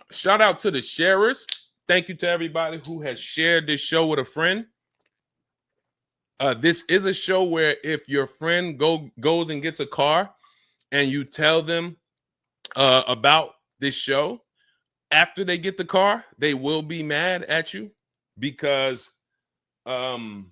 Shout out to the sharers. Thank you to everybody who has shared this show with a friend. This is a show where if your friend goes and gets a car and you tell them about this show, after they get the car, they will be mad at you because I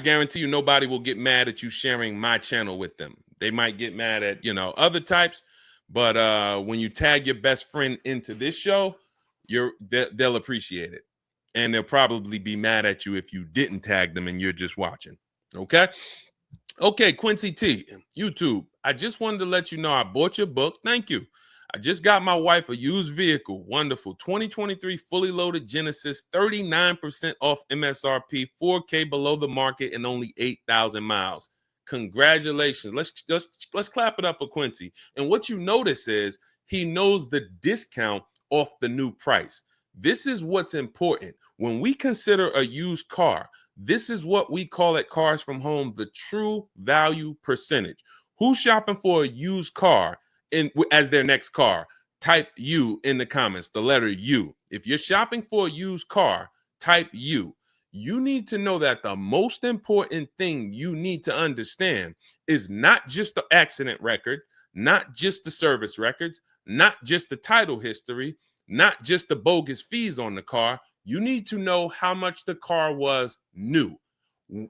guarantee you nobody will get mad at you sharing my channel with them. They might get mad at, other types, but when you tag your best friend into this show, they'll appreciate it. And they'll probably be mad at you if you didn't tag them and you're just watching. Okay? Okay, Quincy T, YouTube. I just wanted to let you know I bought your book. Thank you. I just got my wife a used vehicle. Wonderful. 2023 fully loaded Genesis, 39% off MSRP, 4K below the market, and only 8,000 miles. Congratulations. Let's clap it up for Quincy. And what you notice is he knows the discount off the new price. This is what's important. When we consider a used car, this is what we call at Cars from Home, the true value percentage. Who's shopping for a used car as their next car? Type U in the comments, the letter U. If you're shopping for a used car, type U. You need to know that the most important thing you need to understand is not just the accident record, not just the service records, not just the title history, not just the bogus fees on the car. You need to know how much the car was new.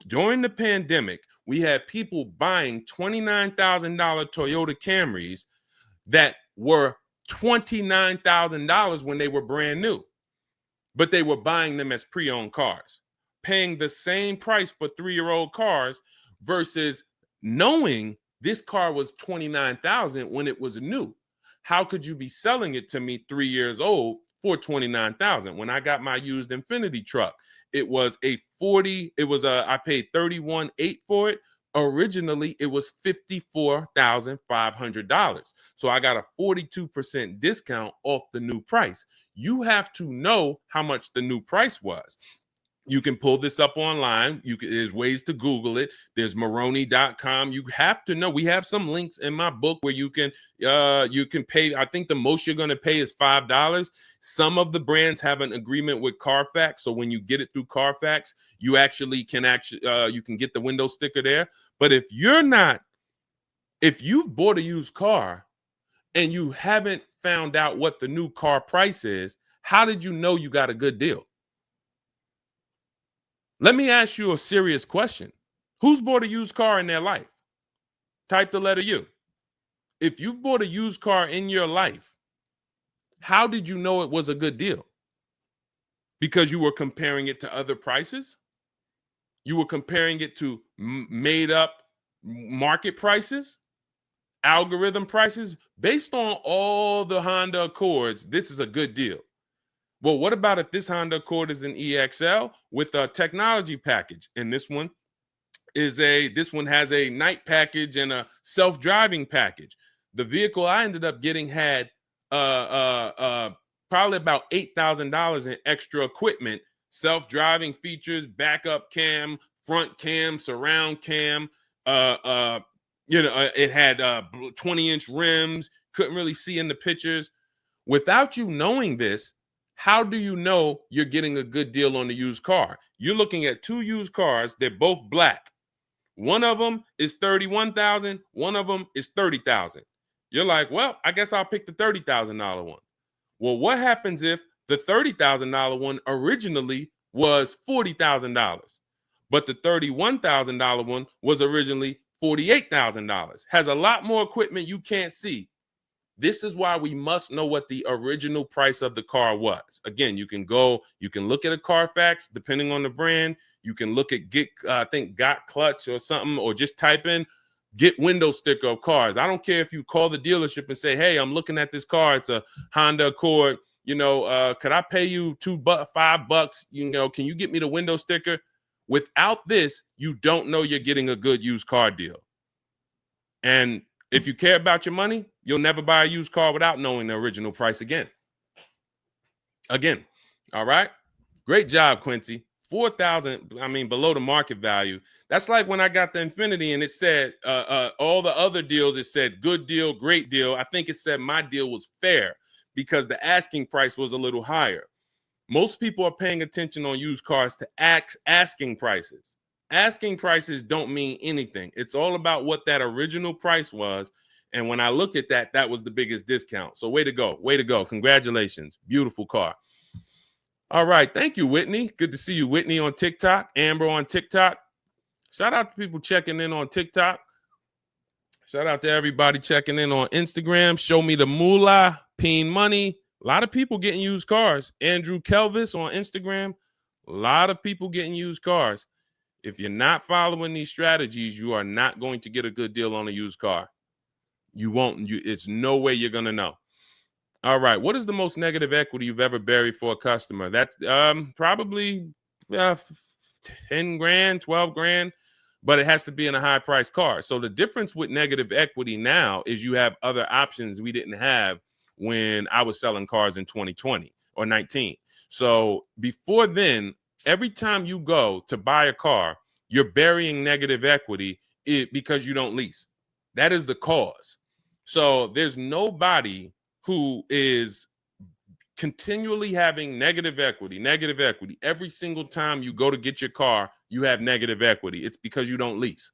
During the pandemic, we had people buying $29,000 Toyota Camrys that were $29,000 when they were brand new, but they were buying them as pre-owned cars, paying the same price for 3-year-old cars versus knowing this car was $29,000 when it was new. How could you be selling it to me 3 years old for $29,000? When I got my used Infinity truck, it was I paid $31,800 for it. Originally, it was $54,500. So I got a 42% discount off the new price. You have to know how much the new price was. You can pull this up online. There's ways to Google it. There's Maroni.com. You have to know. We have some links in my book where you can pay. I think the most you're going to pay is $5. Some of the brands have an agreement with Carfax, so when you get it through Carfax, you can get the window sticker there. But if you've bought a used car and you haven't found out what the new car price is, how did you know you got a good deal? Let me ask you a serious question. Who's bought a used car in their life? Type the letter U. If you've bought a used car in your life, how did you know it was a good deal? Because you were comparing it to other prices? You were comparing it to made up market prices, algorithm prices? Based on all the Honda Accords, this is a good deal. Well, what about if this Honda Accord is an EXL with a technology package? And this one has a night package and a self-driving package. The vehicle I ended up getting had probably about $8,000 in extra equipment, self-driving features, backup cam, front cam, surround cam. It had 20-inch rims, couldn't really see in the pictures. Without you knowing this, how do you know you're getting a good deal on the used car? You're looking at two used cars. They're both black. One of them is $31,000. One of them is $30,000. You're like, well, I guess I'll pick the $30,000 one. Well, what happens if the $30,000 one originally was $40,000, but the $31,000 one was originally $48,000? Has a lot more equipment you can't see. This is why we must know what the original price of the car was. Again, you can look at a Carfax, depending on the brand. You can look at Got Clutch or something, or just type in get window sticker of cars. I don't care if you call the dealership and say, hey, I'm looking at this car. It's a Honda Accord. Could I pay you $5? Can you get me the window sticker? Without this, you don't know you're getting a good used car deal. And If you care about your money, you'll never buy a used car without knowing the original price again. All right? Great job, Quincy. 4,000, I mean, below the market value. That's like when I got the Infinity and it said all the other deals, it said good deal, great deal. I think it said my deal was fair because the asking price was a little higher. Most people are paying attention on used cars to asking prices. Asking prices don't mean anything. It's all about what that original price was. And when I looked at that, that was the biggest discount. So way to go. Way to go. Congratulations. Beautiful car. All right. Thank you, Whitney. Good to see you, Whitney, on TikTok. Amber on TikTok. Shout out to people checking in on TikTok. Shout out to everybody checking in on Instagram. Show me the moolah, Peen Money. A lot of people getting used cars. Andrew Kelvis on Instagram. A lot of people getting used cars. If you're not following these strategies, you are not going to get a good deal on a used car. You won't. It's no way you're going to know. All right. What is the most negative equity you've ever buried for a customer? That's probably 10 grand, 12 grand, but it has to be in a high price car. So the difference with negative equity now is you have other options we didn't have when I was selling cars in 2020 or 19. So before then, every time you go to buy a car, you're burying negative equity because you don't lease. That is the cause. So there's nobody who is continually having negative equity. Every single time you go to get your car, you have negative equity. It's because you don't lease.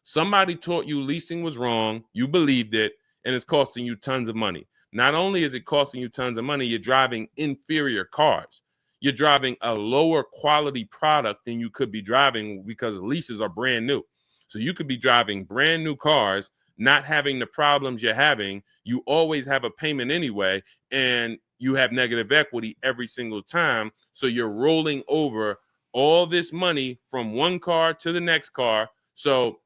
Somebody taught you leasing was wrong. You believed it, and it's costing you tons of money. Not only is it costing you tons of money, you're driving inferior cars. You're driving a lower quality product than you could be driving because leases are brand new. So you could be driving brand new cars, not having the problems you're having. You always have a payment anyway, and you have negative equity every single time. So you're rolling over all this money from one car to the next car. So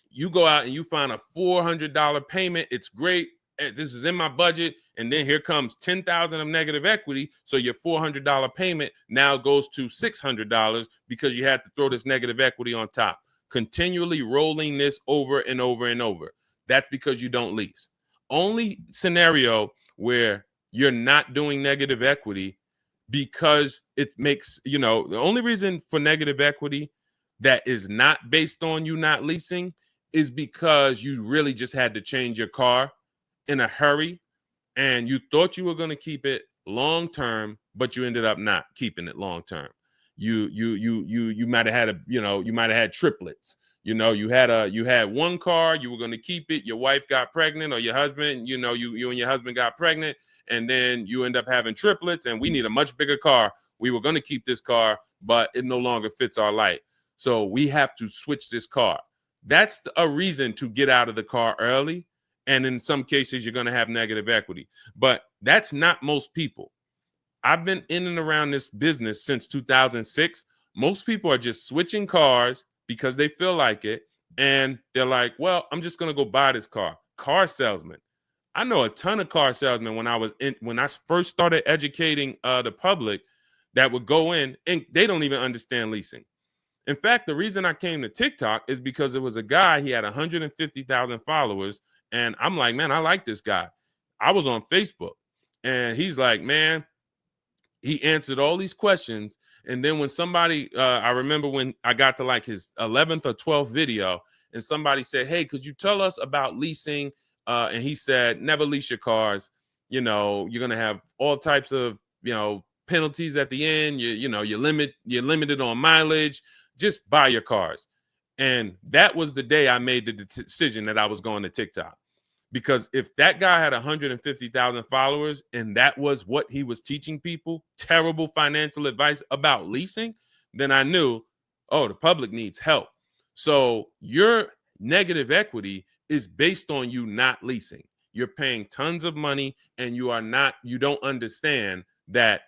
you go out and you find a $400 payment. It's great. This is in my budget. And then here comes 10,000 of negative equity. So your $400 payment now goes to $600 because you had to throw this negative equity on top. Continually rolling this over and over and over. That's because you don't lease. Only scenario where you're not doing negative equity because it makes, the only reason for negative equity that is not based on you not leasing is because you really just had to change your car in a hurry and you thought you were going to keep it long term, but you ended up not keeping it long term. You might have had you might have had triplets. You had one car, you were going to keep it. Your wife got pregnant, or your husband, you and your husband got pregnant, and then you end up having triplets. And we need a much bigger car. We were going to keep this car, but it no longer fits our life. So we have to switch this car. That's a reason to get out of the car early. And in some cases, you're going to have negative equity. But that's not most people. I've been in and around this business since 2006. Most people are just switching cars because they feel like it. And they're like, well, I'm just going to go buy this car. Car salesman. I know a ton of car salesmen when I first started educating the public that would go in and they don't even understand leasing. In fact, the reason I came to TikTok is because it was a guy, he had 150,000 followers. And I'm like, man, I like this guy. I was on Facebook and he's like, man, he answered all these questions. And then when somebody, I remember when I got to like his 11th or 12th video and somebody said, hey, could you tell us about leasing? And he said, never lease your cars. You're going to have all types of, penalties at the end. You're limited on mileage. Just buy your cars. And that was the day I made the decision that I was going to TikTok. Because if that guy had 150,000 followers and that was what he was teaching people, terrible financial advice about leasing, then I knew, oh, the public needs help. So your negative equity is based on you not leasing. You're paying tons of money and you don't understand that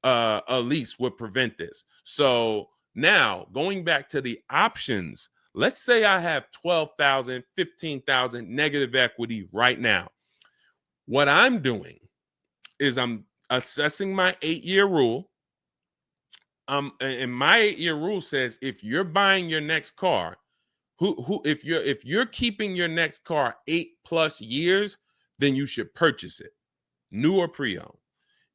a lease would prevent this. So now going back to the options, let's say I have 12,000, 15,000 negative equity right now. What I'm doing is I'm assessing my 8-year rule. And my 8-year rule says if you're buying your next car, If you're keeping your next car 8+ years, then you should purchase it, new or pre-owned.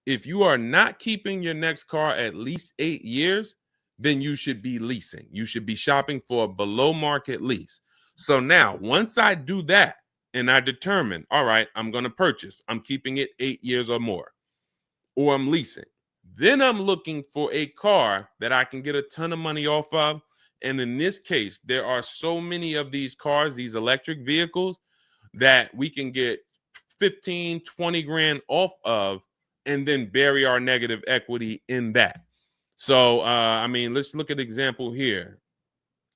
If you are not keeping your next car at least 8 years, then you should be leasing. You should be shopping for a below market lease. So now, once I do that and I determine, all right, I'm going to purchase, I'm keeping it 8 years or more, or I'm leasing, then I'm looking for a car that I can get a ton of money off of. And in this case, there are so many of these cars, these electric vehicles, that we can get 15, 20 grand off of and then bury our negative equity in that. So, I mean, let's look at an example here.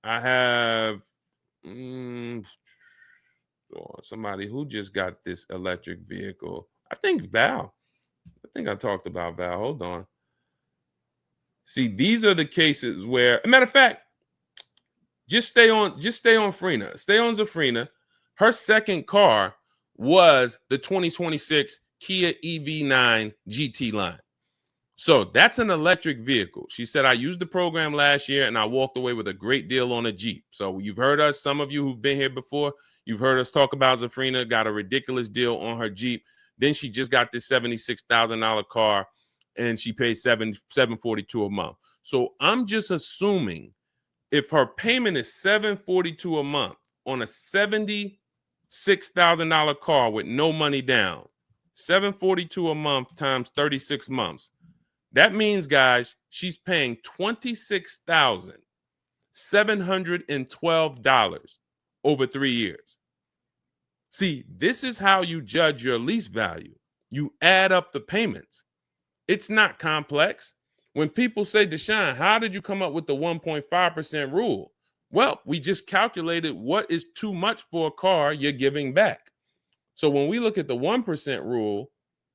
I have somebody who just got this electric vehicle. I think Val. I think I talked about Val. Hold on. See, these are the cases where, as a matter of fact, just stay on Frina. Stay on Zafrina. Her second car was the 2026 Kia EV9 GT line. So that's an electric vehicle. She said, I used the program last year and I walked away with a great deal on a Jeep. So you've heard us, some of you who've been here before, you've heard us talk about Zafrina, got a ridiculous deal on her Jeep. Then she just got this $76,000 car and she pays $742 a month. So I'm just assuming if her payment is $742 a month on a $76,000 car with no money down, $742 a month times 36 months. That means, guys, she's paying $26,712 over 3 years. See, this is how you judge your lease value. You add up the payments. It's not complex. When people say, Deshone, how did you come up with the 1.5% rule? Well, we just calculated what is too much for a car you're giving back. So when we look at the 1% rule,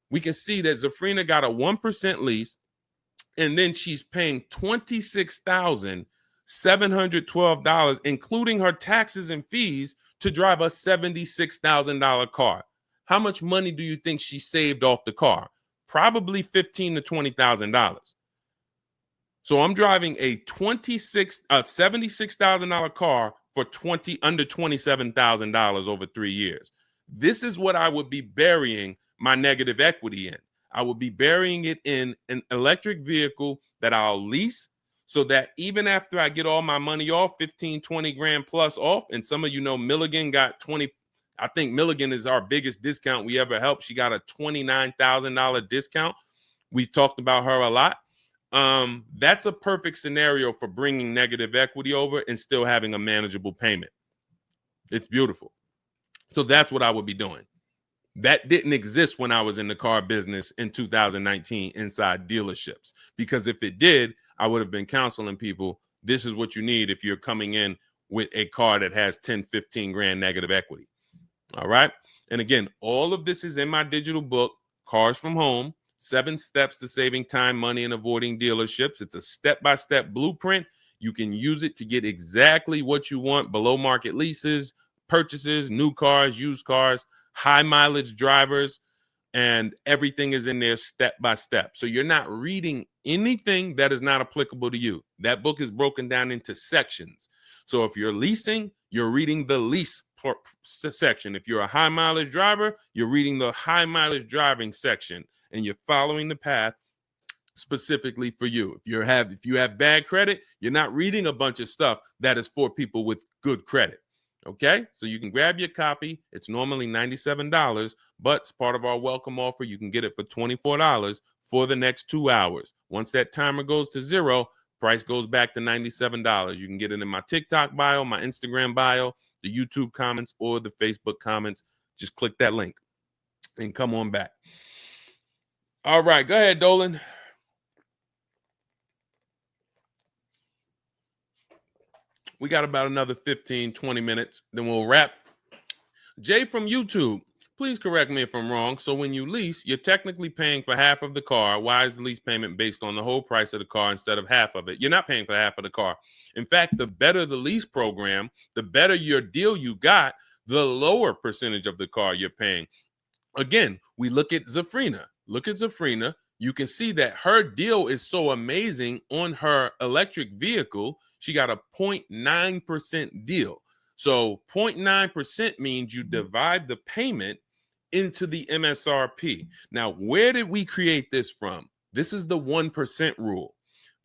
we can see that Zafrina got a 1% lease, and then she's paying $26,712, including her taxes and fees, to drive a $76,000 car. How much money do you think she saved off the car? Probably $15,000 to $20,000. So I'm driving a $76,000 car for under $27,000 over 3 years. This is what I would be burying my negative equity in. I will be burying it in an electric vehicle that I'll lease, so that even after I get all my money off, 15, 20 grand plus off, and some of you know Milligan got 20. I think Milligan is our biggest discount we ever helped. She got a $29,000 discount. We've talked about her a lot. That's a perfect scenario for bringing negative equity over and still having a manageable payment. It's beautiful. So that's what I would be doing. That didn't exist when I was in the car business in 2019 inside dealerships, because if it did, I would have been counseling people. This is what you need if you're coming in with a car that has 10, 15 grand negative equity. All right. And again, all of this is in my digital book, Cars from Home, 7 Steps to Saving Time, Money, and Avoiding Dealerships. It's a step-by-step blueprint. You can use it to get exactly what you want: below market leases, purchases, new cars, used cars, high mileage drivers, and everything is in there step by step. So you're not reading anything that is not applicable to you. That book is broken down into sections. So if you're leasing, you're reading the lease section. If you're a high mileage driver, you're reading the high mileage driving section, and you're following the path specifically for you. If you have bad credit, you're not reading a bunch of stuff that is for people with good credit. Okay, so you can grab your copy. It's normally $97, but it's part of our welcome offer. You can get it for $24 for the next 2 hours. Once that timer goes to 0, price goes back to $97. You can get it in my TikTok bio, my Instagram bio, the YouTube comments, or the Facebook comments. Just click that link and come on back. All right, go ahead, Dolan. We got about another 15, 20 minutes. Then we'll wrap. Jay from YouTube, please correct me if I'm wrong. So when you lease, you're technically paying for half of the car. Why is the lease payment based on the whole price of the car instead of half of it? You're not paying for half of the car. In fact, the better the lease program, the better your deal you got, the lower percentage of the car you're paying. Again, we look at Zafrina. Look at Zafrina. You can see that her deal is so amazing on her electric vehicle. She got a 0.9% deal. So 0.9% means you divide the payment into the MSRP. Now, where did we create this from? This is the 1% rule.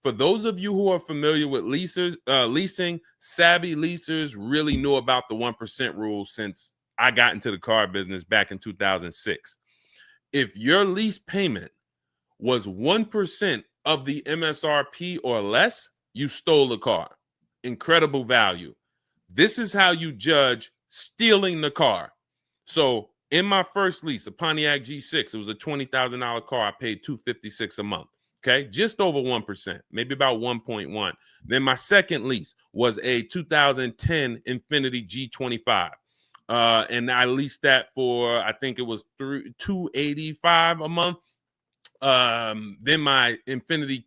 For those of you who are familiar with leasing, savvy leasers really knew about the 1% rule since I got into the car business back in 2006. If your lease payment was 1% of the MSRP or less, you stole the car. Incredible value. This is how you judge stealing the car. So in my first lease, a Pontiac G6, it was a $20,000 car. I paid $256 a month. Okay, just over 1%, maybe about 1.1. Then my second lease was a 2010 Infiniti G25. And I leased that for, I think it was $285 a month. Then my Infiniti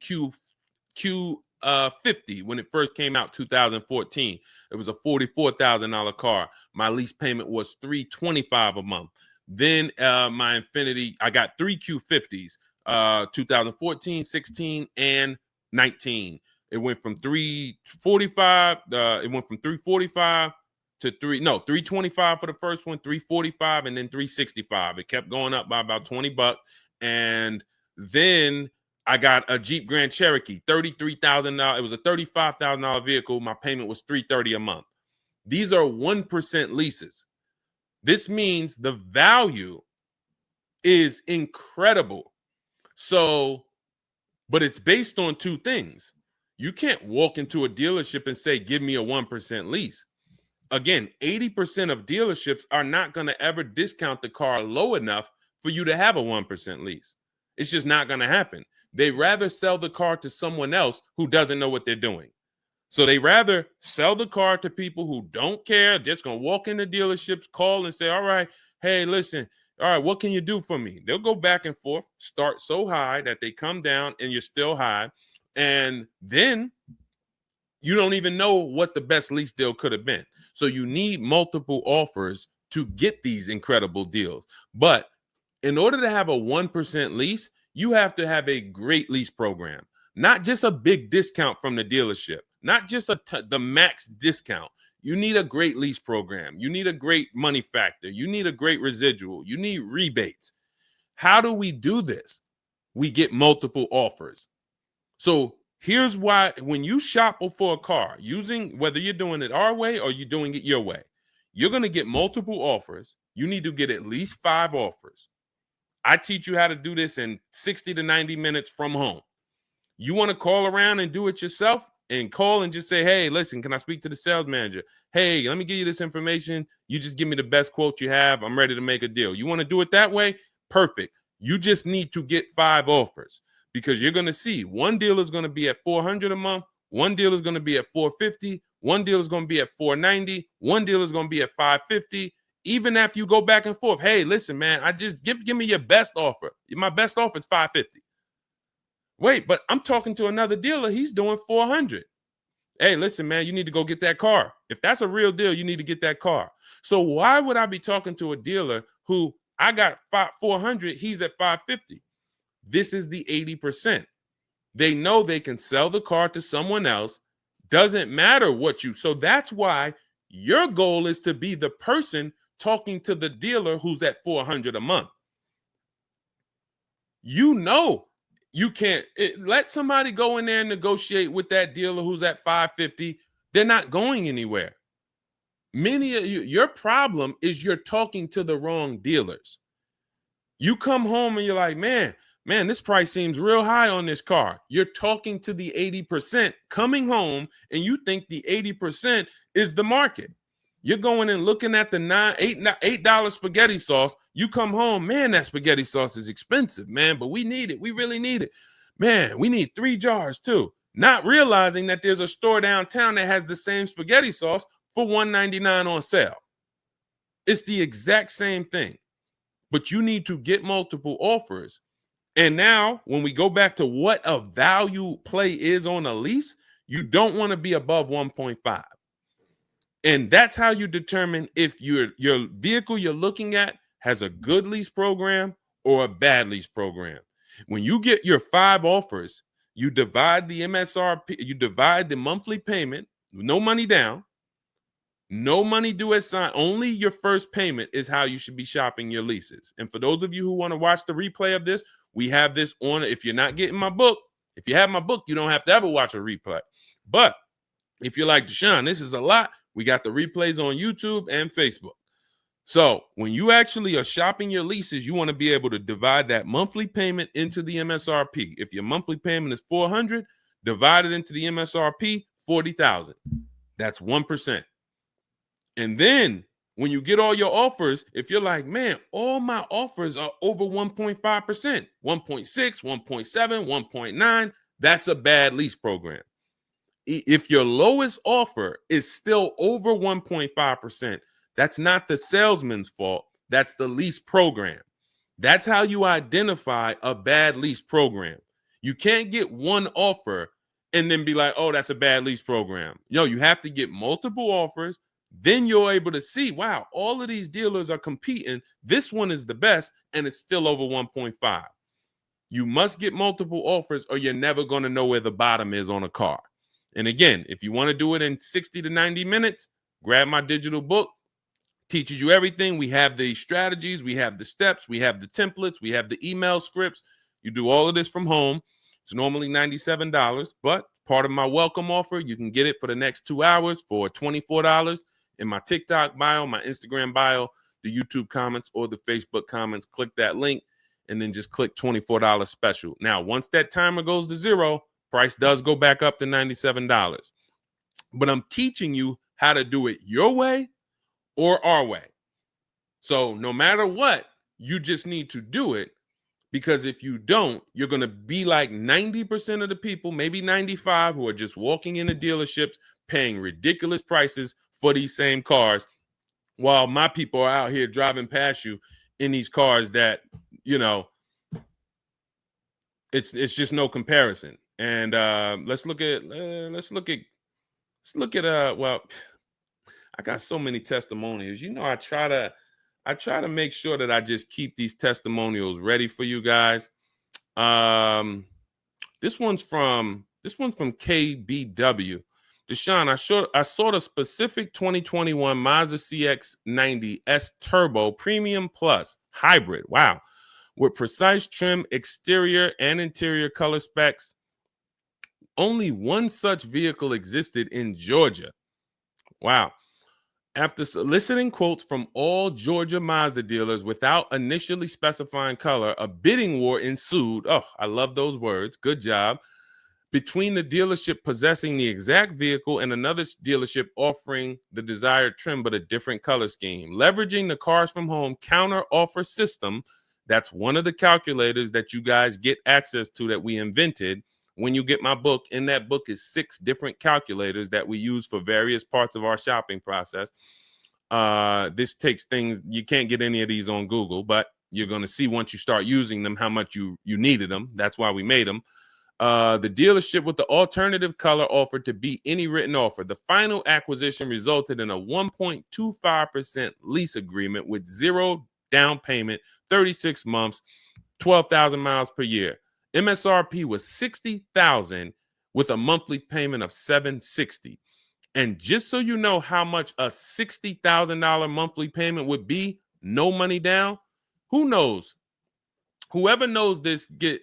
Q50, when it first came out, 2014, it was a $44,000 car. My lease payment was $325 a month. Then my Infiniti, I got three Q50s, 2014, 16, and 19. It went from 345. It went from 345 to 325 for the first one, 345, and then 365. It kept going up by about $20. And then I got a Jeep Grand Cherokee, $33,000. It was a $35,000 vehicle. My payment was $330 a month. These are 1% leases. This means the value is incredible. So, but it's based on two things. You can't walk into a dealership and say, give me a 1% lease. Again, 80% of dealerships are not going to ever discount the car low enough for you to have a 1% lease. It's just not going to happen. They rather sell the car to someone else who doesn't know what they're doing. So they rather sell the car to people who don't care, just going to walk into dealerships, call and say, all right, hey, listen, all right, what can you do for me? They'll go back and forth, start so high that they come down and you're still high. And then you don't even know what the best lease deal could have been. So you need multiple offers to get these incredible deals. But in order to have a 1% lease, you have to have a great lease program, not just a big discount from the dealership, not just the max discount. You need a great lease program. You need a great money factor. You need a great residual. You need rebates. How do we do this? We get multiple offers. So here's why: when you shop for a car, using whether you're doing it our way or you're doing it your way, you're going to get multiple offers. You need to get at least 5 offers. I teach you how to do this in 60 to 90 minutes from home. You want to call around and do it yourself and call and just say, hey, listen, can I speak to the sales manager? Hey, let me give you this information. You just give me the best quote you have. I'm ready to make a deal. You want to do it that way? Perfect. You just need to get 5 offers, because you're going to see one deal is going to be at $400 a month. One deal is going to be at $450. One deal is going to be at $490. One deal is going to be at $550. Even after you go back and forth, hey, listen, man, I just give me your best offer. My best offer is $550. Wait, but I'm talking to another dealer. He's doing $400. Hey, listen, man, you need to go get that car. If that's a real deal, you need to get that car. So why would I be talking to a dealer who I got $400, he's at $550? This is the 80%. They know they can sell the car to someone else. Doesn't matter what you. So that's why your goal is to be the person talking to the dealer who's at $400 a month. You know, you can't let somebody go in there and negotiate with that dealer who's at $550. They're not going anywhere. Many of you, your problem is you're talking to the wrong dealers. You come home and you're like, man, this price seems real high on this car. You're talking to the 80% coming home, and you think the 80% is the market. You're going and looking at the $8 spaghetti sauce. You come home, man, that spaghetti sauce is expensive, man, but we need it. We really need it. Man, we need 3 jars too. Not realizing that there's a store downtown that has the same spaghetti sauce for $1.99 on sale. It's the exact same thing, but you need to get multiple offers. And now when we go back to what a value play is on a lease, you don't want to be above 1.5. And that's how you determine if your vehicle you're looking at has a good lease program or a bad lease program. When you get your 5 offers, you divide the MSRP, you divide the monthly payment, no money down, No money due at sign. Only your first payment is how you should be shopping your leases. And for those of you who want to watch the replay of this, we have this on. If you're not getting my book, if you have my book, you don't have to ever watch a replay. But if you're like, Deshone, this is a lot, we got the replays on YouTube and Facebook. So when you actually are shopping your leases, you want to be able to divide that monthly payment into the MSRP. If your monthly payment is $400, divide it into the MSRP, $40,000. That's 1%. And then when you get all your offers, if you're like, man, all my offers are over 1.5%, 1.6, 1.7, 1.9, that's a bad lease program. If your lowest offer is still over 1.5%, that's not the salesman's fault. That's the lease program. That's how you identify a bad lease program. You can't get one offer and then be like, oh, that's a bad lease program. No, you have to get multiple offers. Then you're able to see, wow, all of these dealers are competing. This one is the best, and it's still over 1.5. You must get multiple offers, or you're never going to know where the bottom is on a car. And again, if you want to do it in 60 to 90 minutes, grab my digital book. Teaches you everything. We have the strategies, we have the steps, we have the templates, we have the email scripts. You do all of this from home. It's normally $97, but part of my welcome offer, you can get it for the next 2 hours for $24 in my TikTok bio, my Instagram bio, the YouTube comments, or the Facebook comments. Click that link and then just click $24 special. Now, once that timer goes to zero, price does go back up to $97. But I'm teaching you how to do it your way or our way. So no matter what, you just need to do it, because if you don't, you're going to be like 90% of the people, maybe 95, who are just walking into dealerships paying ridiculous prices for these same cars, while my people are out here driving past you in these cars that, you know, it's just no comparison. And let's look at well, I got so many testimonials. You know, I try to make sure that I just keep these testimonials ready for you guys. This one's from KBW. Deshone, I saw the specific 2021 Mazda CX-90 S Turbo Premium Plus Hybrid. Wow. With precise trim, exterior and interior color specs. Only one such vehicle existed in Georgia. Wow. After soliciting quotes from all Georgia Mazda dealers without initially specifying color, a bidding war ensued. Oh, I love those words. Good job. Between the dealership possessing the exact vehicle and another dealership offering the desired trim but a different color scheme. Leveraging the Cars from Home counter offer system, that's one of the calculators that you guys get access to that we invented. When you get my book, in that book is 6 different calculators that we use for various parts of our shopping process. This takes things, you can't get any of these on Google, but you're going to see once you start using them how much you needed them. That's why we made them. The dealership with the alternative color offered to beat any written offer. The final acquisition resulted in a 1.25% lease agreement with 0 down payment, 36 months, 12,000 miles per year. MSRP was $60,000 with a monthly payment of $760. And just so you know how much a $60,000 monthly payment would be, no money down, who knows? Whoever knows this, I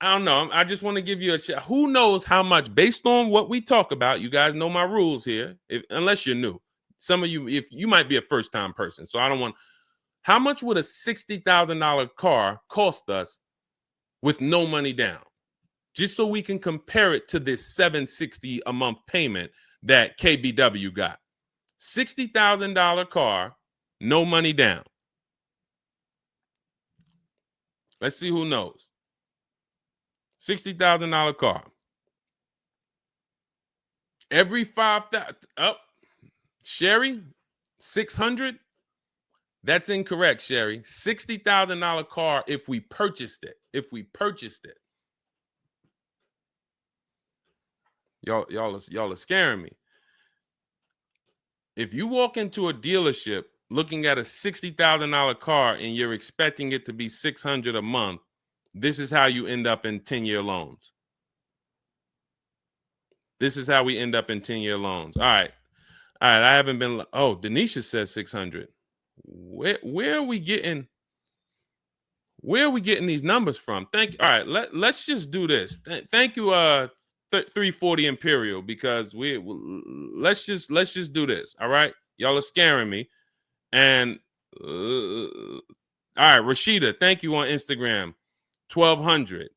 don't know. I just want to give you a shot. Who knows how much, based on what we talk about, you guys know my rules here, unless you're new. Some of you, if you might be a first-time person, so I don't want. How much would a $60,000 car cost us with no money down? Just so we can compare it to this $760 a month payment that KBW got. $60,000 car, no money down. Let's see who knows. $60,000 car. Every 5,000 up. Sherry, 600. That's incorrect, Sherry. $60,000 car if we purchased it. Y'all are scaring me. If you walk into a dealership looking at a $60,000 car and you're expecting it to be $600 a month, this is how you end up in 10-year loans. This is how we end up in 10-year loans. All right. I haven't been. Oh, Denisha says 600. Where are we getting? Where are we getting these numbers from? Thank you. All right, let's just do this. Thank you, 340 Imperial, because let's just do this. All right, y'all are scaring me. And all right, Rashida, thank you on Instagram. 1,200.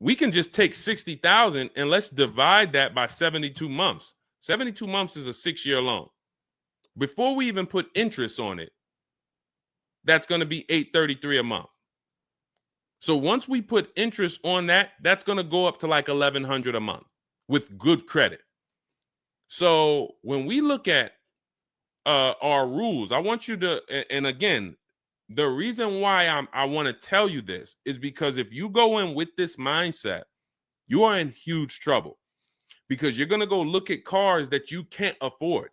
We can just take 60,000 and let's divide that by 72 months. 72 months is a 6-year loan. Before we even put interest on it, that's going to be $833 a month. So once we put interest on that, that's going to go up to like $1,100 a month with good credit. So when we look at our rules, I want you to, and again, the reason why I want to tell you this is because if you go in with this mindset, you are in huge trouble, because you're going to go look at cars that you can't afford.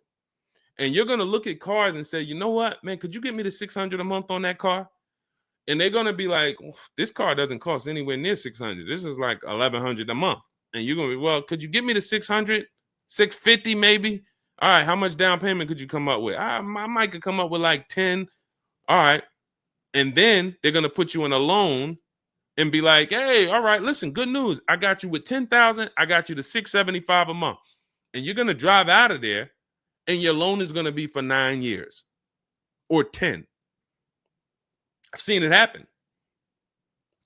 And you're going to look at cars and say, you know what, man, could you get me the $600 a month on that car? And they're going to be like, this car doesn't cost anywhere near $600. This is like $1,100 a month. And you're going to be, well, could you get me the $600, $650 maybe? All right, how much down payment could you come up with? I might could come up with like 10. All right. And then they're going to put you in a loan and be like, hey, all right, listen, good news. I got you with 10,000. I got you to $675 a month. And you're going to drive out of there and your loan is going to be for 9 years or 10. I've seen it happen.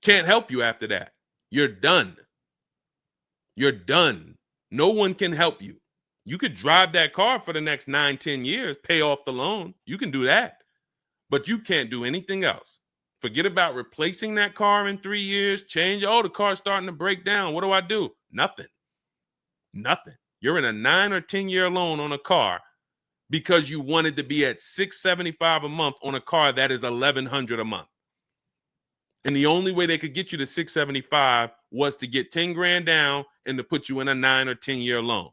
Can't help you after that. You're done. You're done. No one can help you. You could drive that car for the next 9, 10 years, pay off the loan. You can do that. But you can't do anything else. Forget about replacing that car in 3 years, change. Oh, the car's starting to break down. What do I do? Nothing. Nothing. You're in a 9 or 10-year loan on a car because you wanted to be at $675 a month on a car that is $1,100 a month. And the only way they could get you to $675 was to get 10 grand down and to put you in a 9 or 10-year loan.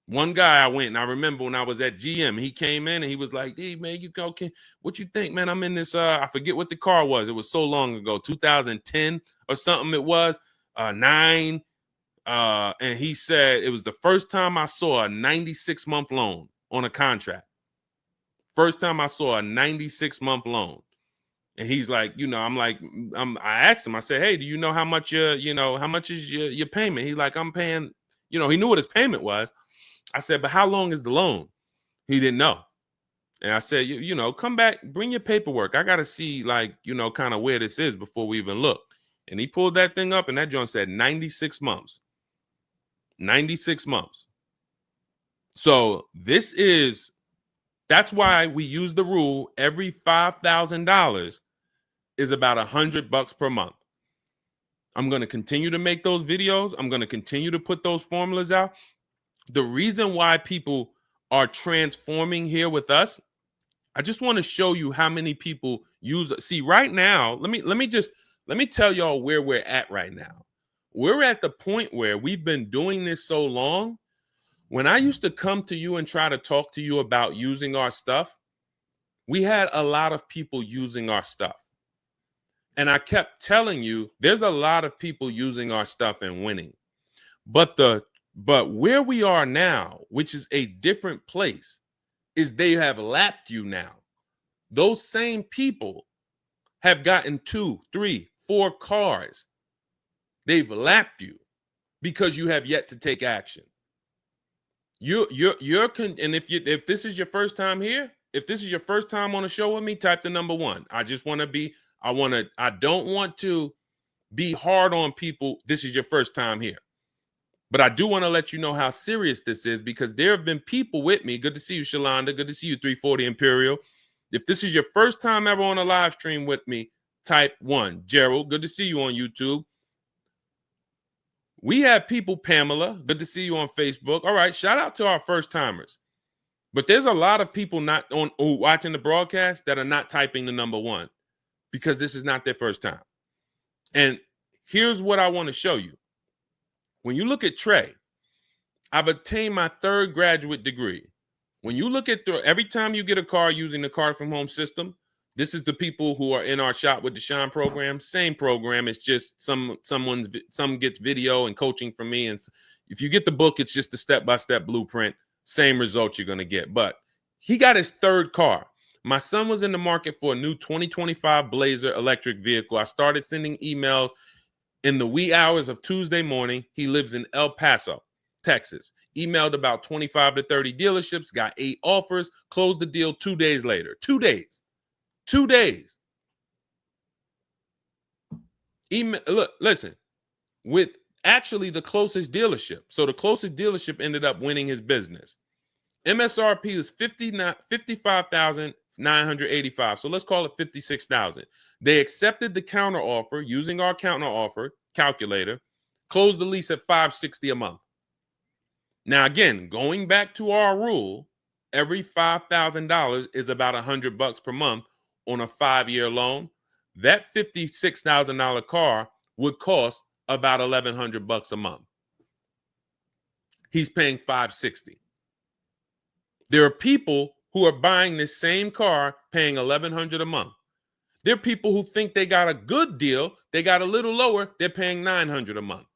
One guy I went, and I remember when I was at GM, he came in and he was like, hey, man, what you think, man? I'm in this, I forget what the car was. It was so long ago, 2010 or something it was, 9. And he said it was the first time I saw a 96-month loan on a contract. First time I saw a 96-month loan. And he's like, I asked him, I said, hey, do you know how much how much is your payment? He's like, I'm paying, he knew what his payment was. I said, but how long is the loan? He didn't know. And I said, come back, bring your paperwork. I got to see kind of where this is before we even look. And he pulled that thing up and that joint said 96 months. 96 months. So that's why we use the rule every $5,000 is about $100 per month. I'm going to continue to make those videos. I'm going to continue to put those formulas out. The reason why people are transforming here with us, I just want to show you how many people use it. See, right now, let me tell y'all where we're at right now. We're at the point where we've been doing this so long. When I used to come to you and try to talk to you about using our stuff, we had a lot of people using our stuff. And I kept telling you, there's a lot of people using our stuff and winning. But where we are now, which is a different place, is they have lapped you now. Those same people have gotten 2, 3, 4 cars. They've lapped you because you have yet to take action. And if this is your first time here, if this is your first time on a show with me, type the number 1. I don't want to be hard on people. This is your first time here. But I do want to let you know how serious this is, because there have been people with me. Good to see you, Shalonda. Good to see you, 340 Imperial. If this is your first time ever on a live stream with me, type 1. Gerald, good to see you on YouTube. We have people, Pamela, good to see you on Facebook. All right, shout out to our first timers. But there's a lot of people watching the broadcast that are not typing the number 1 because this is not their first time. And here's what I want to show you. When you look at Trey, I've attained my 3rd graduate degree. When you look at every time you get a car using the Car from Home system, This is the people who are in our Shop with Deshone program. Same program. It's just some gets video and coaching from me. And if you get the book, it's just a step-by-step blueprint. Same results you're going to get. But he got his third car. My son was in the market for a new 2025 Blazer electric vehicle. I started sending emails in the wee hours of Tuesday morning. He lives in El Paso, Texas. Emailed about 25 to 30 dealerships, got 8 offers, closed the deal 2 days later. 2 days. 2 days. Email, look, listen, with actually the closest dealership. So the closest dealership ended up winning his business. MSRP is $55,985. So let's call it $56,000. They accepted the counter offer using our counter offer calculator, closed the lease at $560 a month. Now, again, going back to our rule, every $5,000 is about $100 per month on a 5-year loan. That $56,000 car would cost about $1,100 a month. He's paying $560. There are people who are buying this same car paying $1,100 a month. There are people who think they got a good deal. They got a little lower. They're paying $900 a month.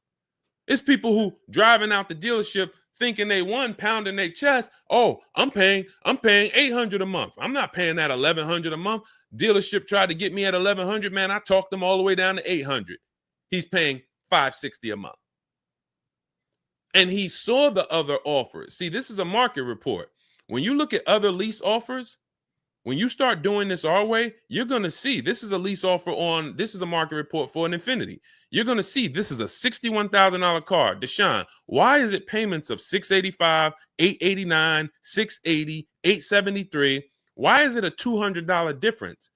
It's people who driving out the dealership thinking they won, pounding their chest. Oh, I'm paying $800 a month. I'm not paying that $1,100 a month. Dealership tried to get me at $1,100. Man, I talked them all the way down to $800. He's paying $560 a month. And he saw the other offers. See, this is a market report. When you look at other lease offers, when you start doing this our way, you're going to see this is a lease offer on, this is a market report for an Infiniti. You're going to see this is a $61,000 car. Deshone, why is it payments of $685, $889, $680, $873? Why is it a $200 difference?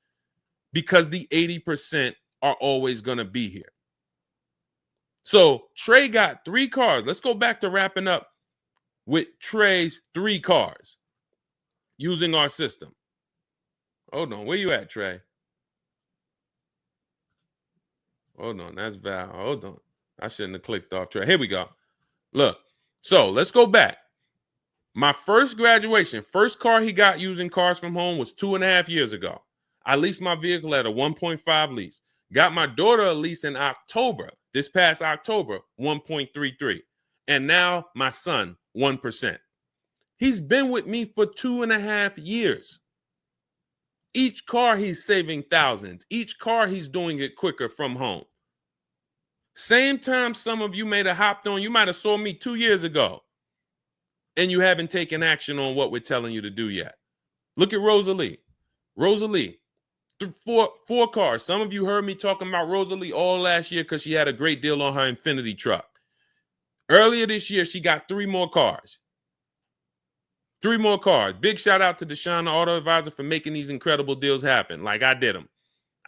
Because the 80% are always going to be here. So Trey got 3 cars. Let's go back to wrapping up with Trey's 3 cars using our system. Hold on. Where you at, Trey? Hold on. That's Val. Hold on. I shouldn't have clicked off Trey. Here we go. Look. So let's go back. My first graduation, first car he got using Cars from Home was 2.5 years ago. I leased my vehicle at a 1.5 lease. Got my daughter a lease in October, this past October, 1.33. And now my son, 1%. He's been with me for 2.5 years. Each car he's saving thousands. Each car he's doing it quicker from home. Same time some of you may have hopped on, you might have saw me 2 years ago, and you haven't taken action on what we're telling you to do yet. Look at Rosalie. Rosalie, 4 cars. Some of you heard me talking about Rosalie all last year because she had a great deal on her Infiniti truck. Earlier this year, she got 3 more cars. 3 more cars. Big shout out to Deshone the Auto Advisor for making these incredible deals happen like I did them.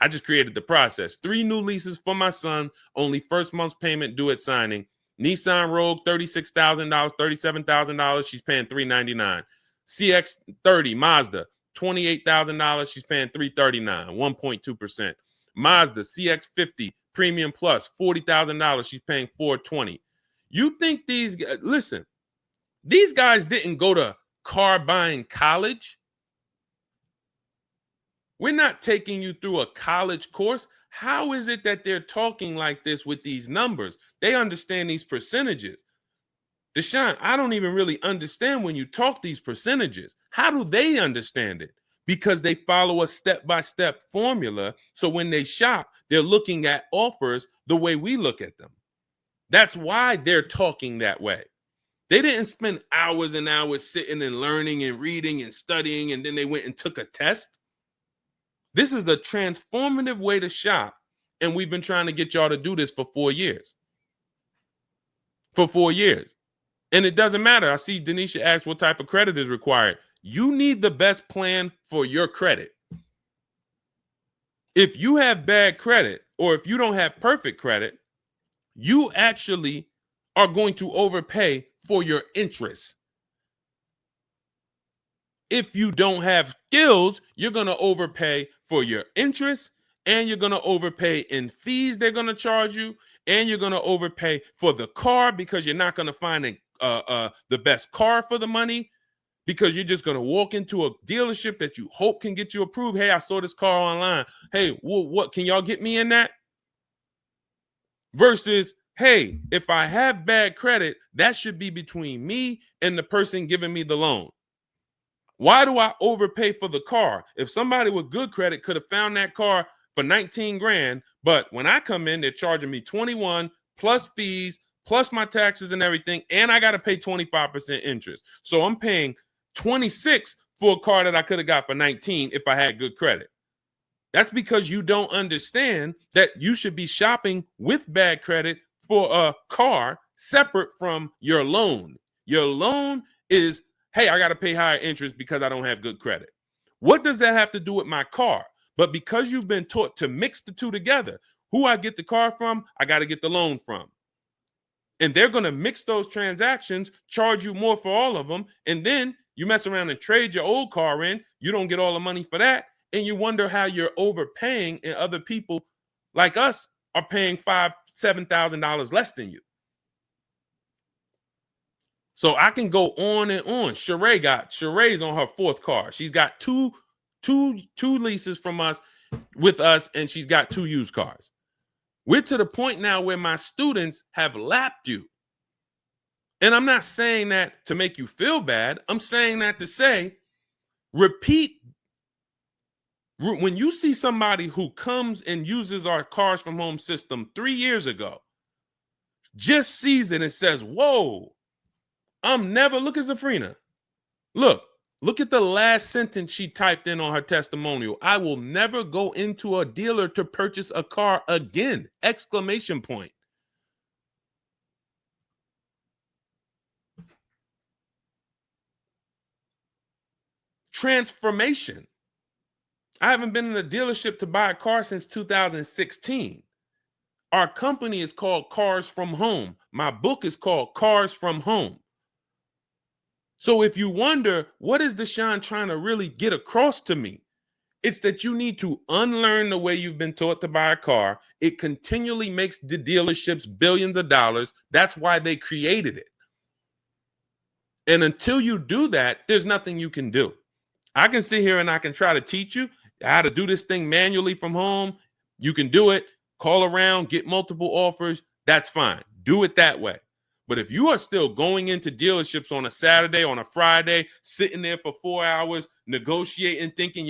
I just created the process. 3 new leases for my son, only first month's payment due at signing. Nissan Rogue, $36,000, $37,000. She's paying $399. CX-30 Mazda, $28,000. She's paying $339, 1.2%. Mazda CX-50 Premium Plus, $40,000. She's paying $420. You think these guys, listen, these guys didn't go to car buying college. We're not taking you through a college course. How is it that they're talking like this with these numbers? They understand these percentages. Deshone, I don't even really understand when you talk these percentages. How do they understand it? Because they follow a step-by-step formula. So when they shop, they're looking at offers the way we look at them. That's why they're talking that way. They didn't spend hours and hours sitting and learning and reading and studying, and then they went and took a test. This is a transformative way to shop, and we've been trying to get y'all to do this for 4 years. For 4 years. And it doesn't matter. I see Denisha asked what type of credit is required. You need the best plan for your credit. If you have bad credit, or if you don't have perfect credit, you actually are going to overpay for your interest. If you don't have skills, you're going to overpay for your interest, and you're going to overpay in fees they're going to charge you, and you're going to overpay for the car because you're not going to find the best car for the money, because you're just going to walk into a dealership that you hope can get you approved. Hey, I saw this car online. Hey, what can y'all get me in that? Versus, hey, if I have bad credit, that should be between me and the person giving me the loan. Why do I overpay for the car? If somebody with good credit could have found that car for 19 grand, but when I come in, they're charging me 21 plus fees, plus my taxes and everything, and I got to pay 25% interest. So I'm paying 26 for a car that I could have got for 19 if I had good credit. That's because you don't understand that you should be shopping with bad credit for a car separate from your loan. Your loan is, hey, I got to pay higher interest because I don't have good credit. What does that have to do with my car? But because you've been taught to mix the two together, who I get the car from, I got to get the loan from. And they're going to mix those transactions, charge you more for all of them. And then you mess around and trade your old car in. You don't get all the money for that. And you wonder how you're overpaying and other people like us are paying $5,000, $7,000 less than you. So I can go on and on. Sheree's on her fourth car. She's got two leases from us with us, and she's got 2 used cars. We're to the point now where my students have lapped you. And I'm not saying that to make you feel bad. I'm saying that to say, repeat. When you see somebody who comes and uses our Cars from Home system 3 years ago, just sees it and says, whoa, look at Zafrina. Look at the last sentence she typed in on her testimonial. I will never go into a dealer to purchase a car again, exclamation point. Transformation. I haven't been in a dealership to buy a car since 2016. Our company is called Cars from Home. My book is called Cars from Home. So if you wonder, what is Deshone trying to really get across to me? It's that you need to unlearn the way you've been taught to buy a car. It continually makes the dealerships billions of dollars. That's why they created it. And until you do that, there's nothing you can do. I can sit here and I can try to teach you how to do this thing manually from home. You can do it, call around, get multiple offers. That's fine. Do it that way. But if you are still going into dealerships on a Saturday, on a Friday, sitting there for 4 hours, negotiating, thinking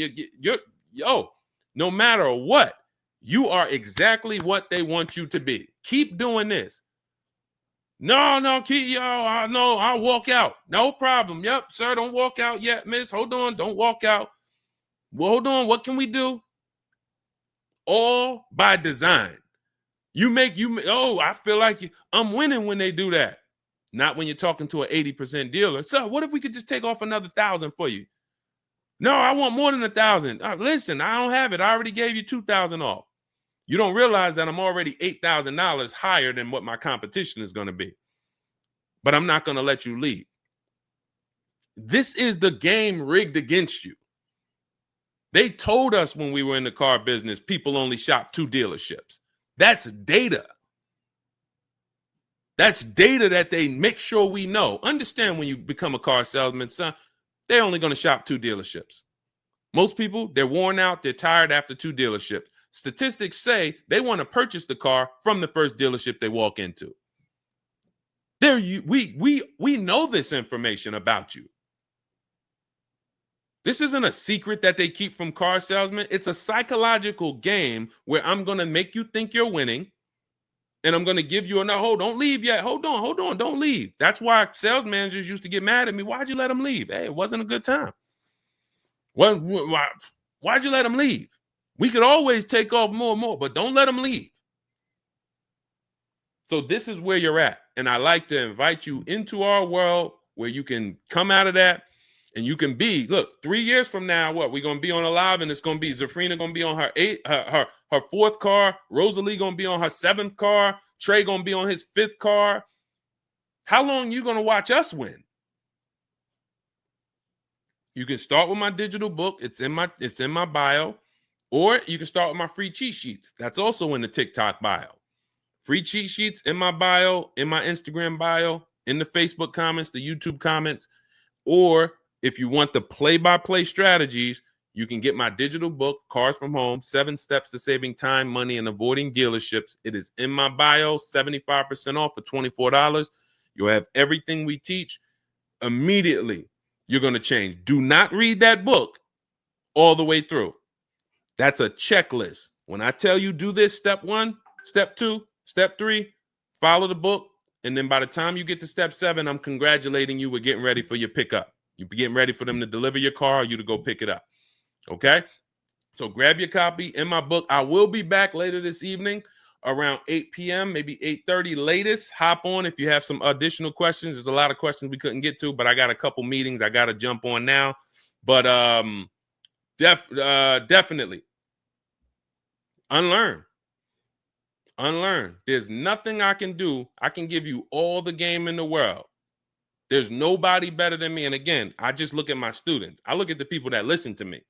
no matter what, you are exactly what they want you to be. Keep doing this. No, I'll walk out. No problem. Yep, sir, don't walk out yet, miss. Hold on, don't walk out. Well, hold on, what can we do? All by design. I feel like I'm winning when they do that. Not when you're talking to an 80% dealer. So what if we could just take off another 1,000 for you? No, I want more than 1,000. Listen, I don't have it. I already gave you 2,000 off. You don't realize that I'm already $8,000 higher than what my competition is going to be. But I'm not going to let you leave. This is the game rigged against you. They told us when we were in the car business, people only shop 2 dealerships. That's data. That's data that they make sure we know. Understand when you become a car salesman, son, they're only going to shop 2 dealerships. Most people, they're worn out, they're tired after 2 dealerships. Statistics say they want to purchase the car from the first dealership they walk into. We know this information about you. This isn't a secret that they keep from car salesmen. It's a psychological game where I'm going to make you think you're winning, and I'm going to give you don't leave yet. Hold on, don't leave. That's why sales managers used to get mad at me. Why'd you let them leave? Hey, it wasn't a good time. Why'd you let them leave? We could always take off more and more, but don't let them leave. So this is where you're at. And I like to invite you into our world where you can come out of that and you can be, 3 years from now, we're going to be on a live, and it's going to be Zafrina going to be on her 4th car, Rosalie going to be on her 7th car, Trey going to be on his 5th car. How long you going to watch us win? You can start with my digital book. It's in my bio. Or you can start with my free cheat sheets. That's also in the TikTok bio. Free cheat sheets in my bio, in my Instagram bio, in the Facebook comments, the YouTube comments, or If you want the play-by-play strategies, you can get my digital book, Cars from Home, 7 Steps to Saving Time, Money, and Avoiding Dealerships. It is in my bio, 75% off for $24. You'll have everything we teach. Immediately, you're going to change. Do not read that book all the way through. That's a checklist. When I tell you do this, step 1, step 2, step 3, follow the book. And then by the time you get to step 7, I'm congratulating you. We're getting ready for your pickup. You're getting ready for them to deliver your car or you to go pick it up. Okay? So grab your copy in my book. I will be back later this evening around 8 p.m., maybe 8:30 latest. Hop on if you have some additional questions. There's a lot of questions we couldn't get to, but I got a couple meetings I got to jump on now. But definitely unlearn. There's nothing I can do. I can give you all the game in the world. There's nobody better than me. And again, I just look at my students. I look at the people that listen to me.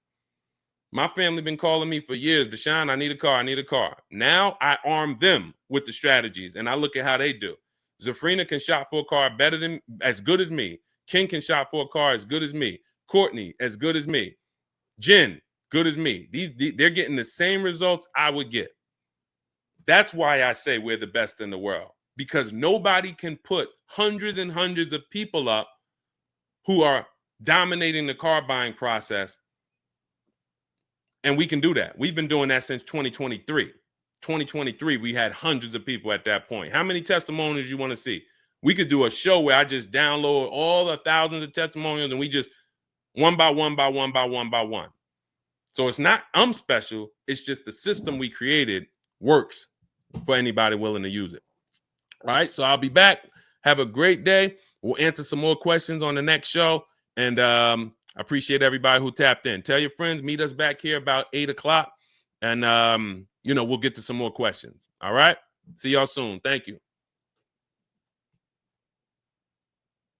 My family been calling me for years, Deshone, I need a car. Now I arm them with the strategies, and I look at how they do. Zafrina can shop for a car as good as me. Ken can shop for a car as good as me. Courtney, as good as me. Jen, good as me. They're getting the same results I would get. That's why I say we're the best in the world, because nobody can put hundreds and hundreds of people up who are dominating the car buying process. And we can do that. We've been doing that since 2023. 2023, we had hundreds of people at that point. How many testimonials you want to see? We could do a show where I just download all the thousands of testimonials and we just one by one. So it's not I'm special. It's just the system we created works for anybody willing to use it. All right. So I'll be back. Have a great day. We'll answer some more questions on the next show. And I appreciate everybody who tapped in. Tell your friends, meet us back here about 8 o'clock. And, we'll get to some more questions. All right. See y'all soon. Thank you.